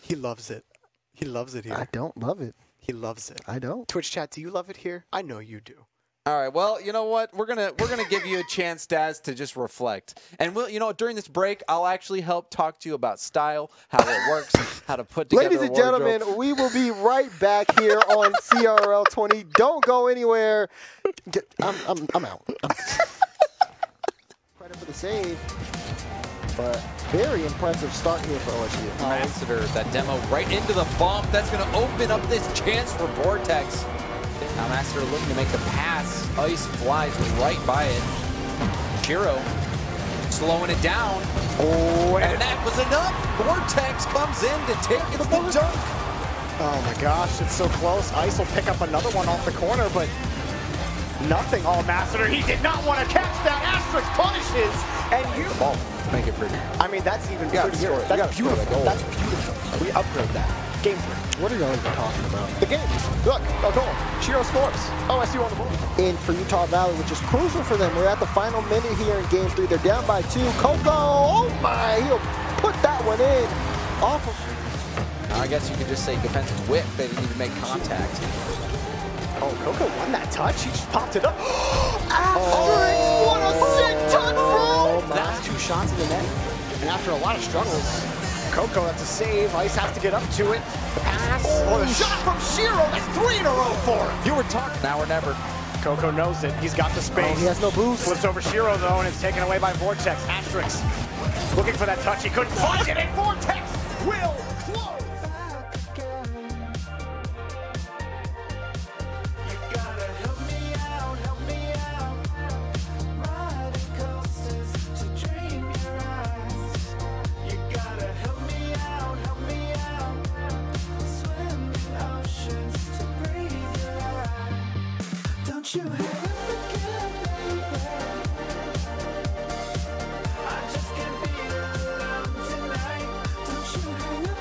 He loves it. He loves it here. I don't love it. He loves it. I don't. Twitch chat, do you love it here? I know you do. All right. Well, you know what? We're gonna give you a chance, Daz, to just reflect. And during this break, I'll actually help talk to you about style, how it works, how to put together Ladies a and wardrobe. gentlemen, we will be right back here on CRL 20. Don't go anywhere. I'm out. Credit for the save, but very impressive start here for OSU. Ambassador, that demo right into the bump. That's going to open up this chance for Vortex. Now Ambassador looking to make the pass. Ice flies right by it. Shiro slowing it down. Oh, And that was enough. Vortex comes in to take it the dunk. oh my gosh, it's so close. Ice will pick up another one off the corner, but nothing. Oh, Ambassador, he did not want to catch that. Asterisk punishes, and you. Ball to make it pretty. I mean, that's even gotta prettier. score it. You That's gotta score that beautiful. goal. That's beautiful. We upgrade that. Game 3. What are y'all even talking about? The game. Look, a goal. Shiro scores. OSU on the board. In for Utah Valley, which is crucial for them. We're at the final minute here in Game 3. They're down by 2. Coco, oh my, he'll put that one in. Off of. I guess you could just say defensive whip. They didn't even make contact. Oh, Coco won that touch. He just popped it up. Asterisk, what a sick touch, bro! Last 2 shots in the net. And after a lot of struggles, Coco, that's a save. Ice has to get up to it. The pass. Oh, the shot from Shiro. That's 3 in a row for him. You were talking. Now or never. Coco knows it. He's got the space. He has no boost. Flips over Shiro, though, and it's taken away by Vortex. Asterisk looking for that touch. He couldn't find it, and Vortex will close. Don't you hang up again, baby. I just can't be alone tonight. Don't you hang up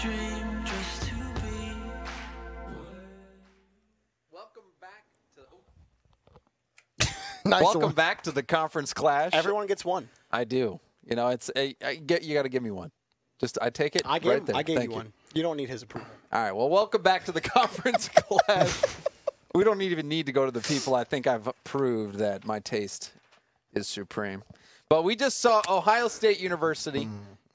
dream just to be. Welcome back to Nice welcome one. back to the conference clash. Everyone gets one. I do. You know, it's you got to give me one. Just I take it. I gave, right there. I gave Thank you one. You don't need his approval. All right. Well, welcome back to the conference clash. We don't even need to go to the people. I think I've proved that my taste is supreme. But we just saw Ohio State University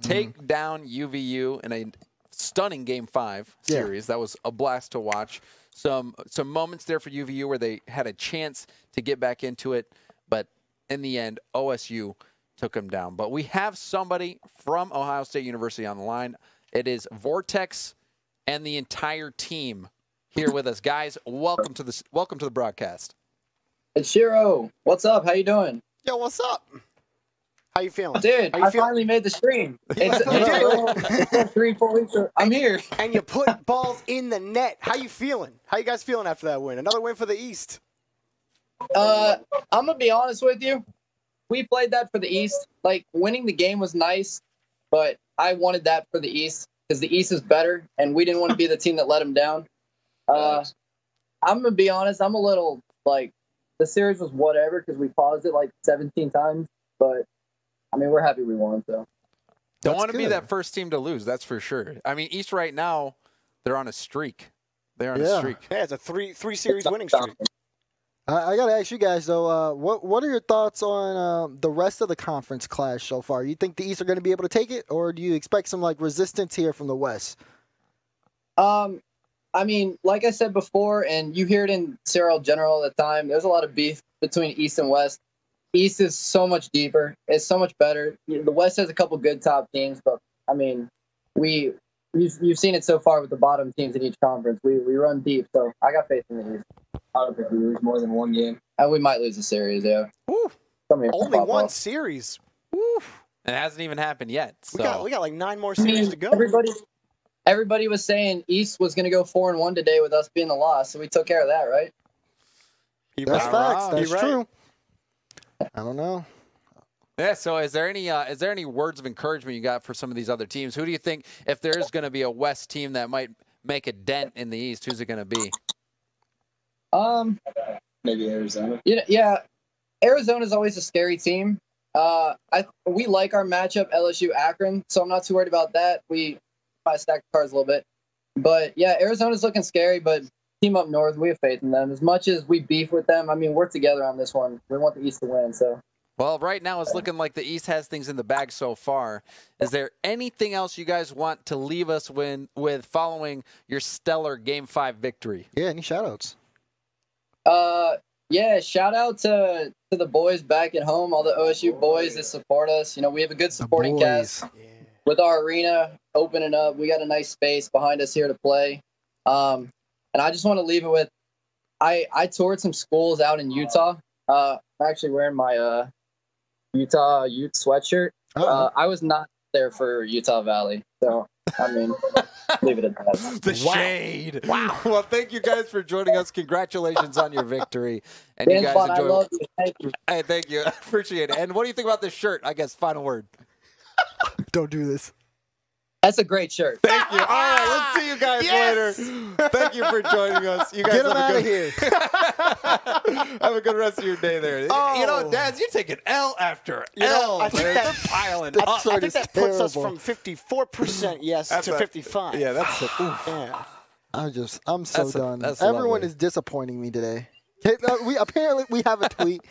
take down UVU in a stunning Game 5 series. That was a blast to watch. Some moments there for UVU where they had a chance to get back into it, but in the end, OSU took them down. But we have somebody from Ohio State University on the line. It is Vortex and the entire team here with us. Guys, welcome to the broadcast. It's Shiro. What's up? How you doing? Yo, what's up? How you feeling? Dude, How you I feeling? finally made the stream. You It's been 3-4 weeks. I'm here. And you put balls in the net. How you feeling? How you guys feeling after that win? Another win for the East. I'm going to be honest with you. We played that for the East. Like, winning the game was nice, but I wanted that for the East because the East is better, and we didn't want to be the team that let them down. I'm going to be honest. I'm a little, like, the series was whatever because we paused it, like, 17 times. But, I mean, we're happy we won, so. Don't want to be good. that first team to lose, that's for sure. I mean, East right now, they're on a streak. They're on a streak. Yeah, it's a three series winning streak. I got to ask you guys, though, what are your thoughts on the rest of the conference clash so far? You think the East are going to be able to take it, or do you expect some like resistance here from the West? I mean, like I said before, and you hear it in CRL General all the time, there's a lot of beef between East and West. East is so much deeper. It's so much better. The West has a couple good top teams, but, I mean, you've seen it so far with the bottom teams in each conference. We run deep, so I got faith in the East. I don't think we lose more than one game. And we might lose a series, yeah. Woo. Somebody Only pop one off. series. It hasn't even happened yet. So. We got like 9 more I mean, series to go. Everybody was saying East was going to go 4-1 today with us being the loss, so we took care of that, right? That's Right. facts. That's You're right. true. I don't know. Yeah, so is there any words of encouragement you got for some of these other teams? Who do you think, if there is going to be a West team that might make a dent in the East, who's it going to be? Maybe Arizona. Yeah. Arizona's always a scary team. We like our matchup, LSU Akron, so I'm not too worried about that. We might stack the cards a little bit. But yeah, Arizona's looking scary, but team up north, we have faith in them. As much as we beef with them, I mean, we're together on this one. We want the East to win, so. Well, right now it's looking like the East has things in the bag so far. Is there anything else you guys want to leave us with following your stellar Game 5 victory? Yeah, any shout-outs? Yeah, shout out to the boys back at home, all the OSU boys that support us. You know, we have a good supporting cast with our arena opening up. We got a nice space behind us here to play. And I just want to leave it with, I toured some schools out in Utah. I'm actually wearing my Utah Ute sweatshirt. I was not there for Utah Valley, so I mean, leave it at that. The shade. Wow. Well, thank you guys for joining us. Congratulations on your victory. And Dan you guys Spot, I enjoy. love you. Thank you. Hey, thank you. I appreciate it. And what do you think about this shirt? I guess final word. Don't do this. That's a great shirt. Thank you. All right, let's see you guys later. Thank you for joining us. You guys Get him have out a of good here. have a good rest of your day there. Oh. You know, Daz, you're taking L after You know, L. I think man. that- You're piling That up. shirt I think is that puts us terrible. from 54% yes That's to a- 55. Yeah, that's Yeah. I'm so done. that's Everyone lovely. is disappointing me today. We have a tweet.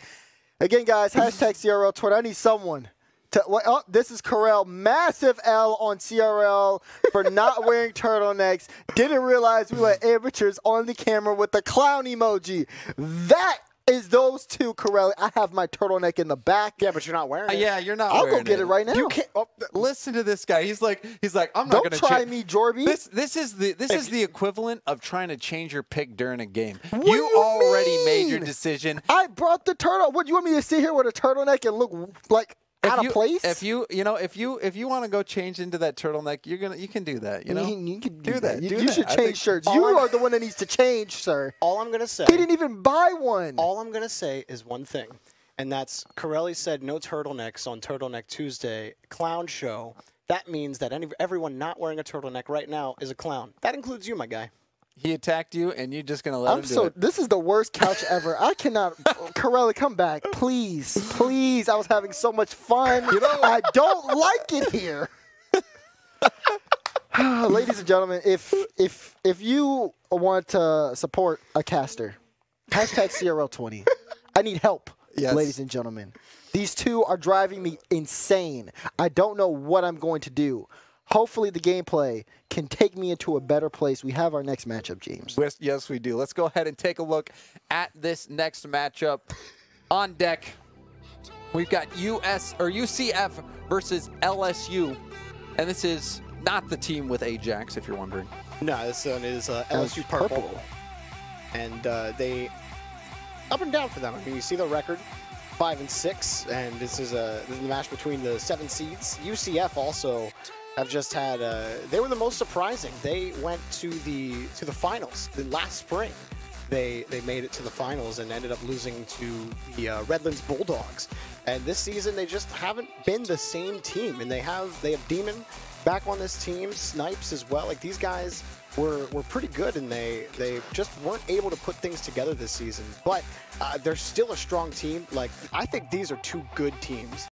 Again, guys, hashtag CRL Twitter. I need someone to. This is Corral. Massive L on CRL for not wearing turtlenecks. Didn't realize we were amateurs on the camera with the clown emoji. That is those two, Corral. I have my turtleneck in the back. Yeah, but you're not wearing it. Yeah, you're not I'll go wearing get it right now. You can't. Oh, Listen to this guy. He's like, I'm not Don't going to try me, Jorby. This is the equivalent of trying to change your pick during a game. What You do you already made your mean? decision. I brought the turtle. What, you want me to sit here with a turtleneck and look like out of place? If you want to go change into that turtleneck, you can do that. You know, You can do that. You, Do you that. should I change think shirts. all You I'm- are the one that needs to change, sir. all I'm gonna say. He didn't even buy one. All I'm gonna say is one thing, and that's Corelli said no turtlenecks on Turtleneck Tuesday clown show. that means that everyone not wearing a turtleneck right now is a clown. That includes you, my guy. He attacked you, and you're just going to let him do it. This is the worst couch ever. I cannot. Corelli, come back. Please. Please. I was having so much fun. I don't like it here. Ladies and gentlemen, if you want to support a caster, hashtag CRL20. I need help, ladies and gentlemen. These two are driving me insane. I don't know what I'm going to do. Hopefully the gameplay can take me into a better place. We have our next matchup, James. Yes, we do. Let's go ahead and take a look at this next matchup. On deck, we've got UCF versus LSU. And this is not the team with Ajax, if you're wondering. No, this one is LSU Purple. And they, up and down for them. I mean, you see the record, 5-6, and this is the match between the 7 seeds. UCF also have just had they were the most surprising. They went to the finals last spring. They made it to the finals and ended up losing to the Redlands Bulldogs. And this season they just haven't been the same team. And they have Demon back on this team, Snipes as well. Like, these guys were pretty good, and they just weren't able to put things together this season. But they're still a strong team. Like, I think these are two good teams.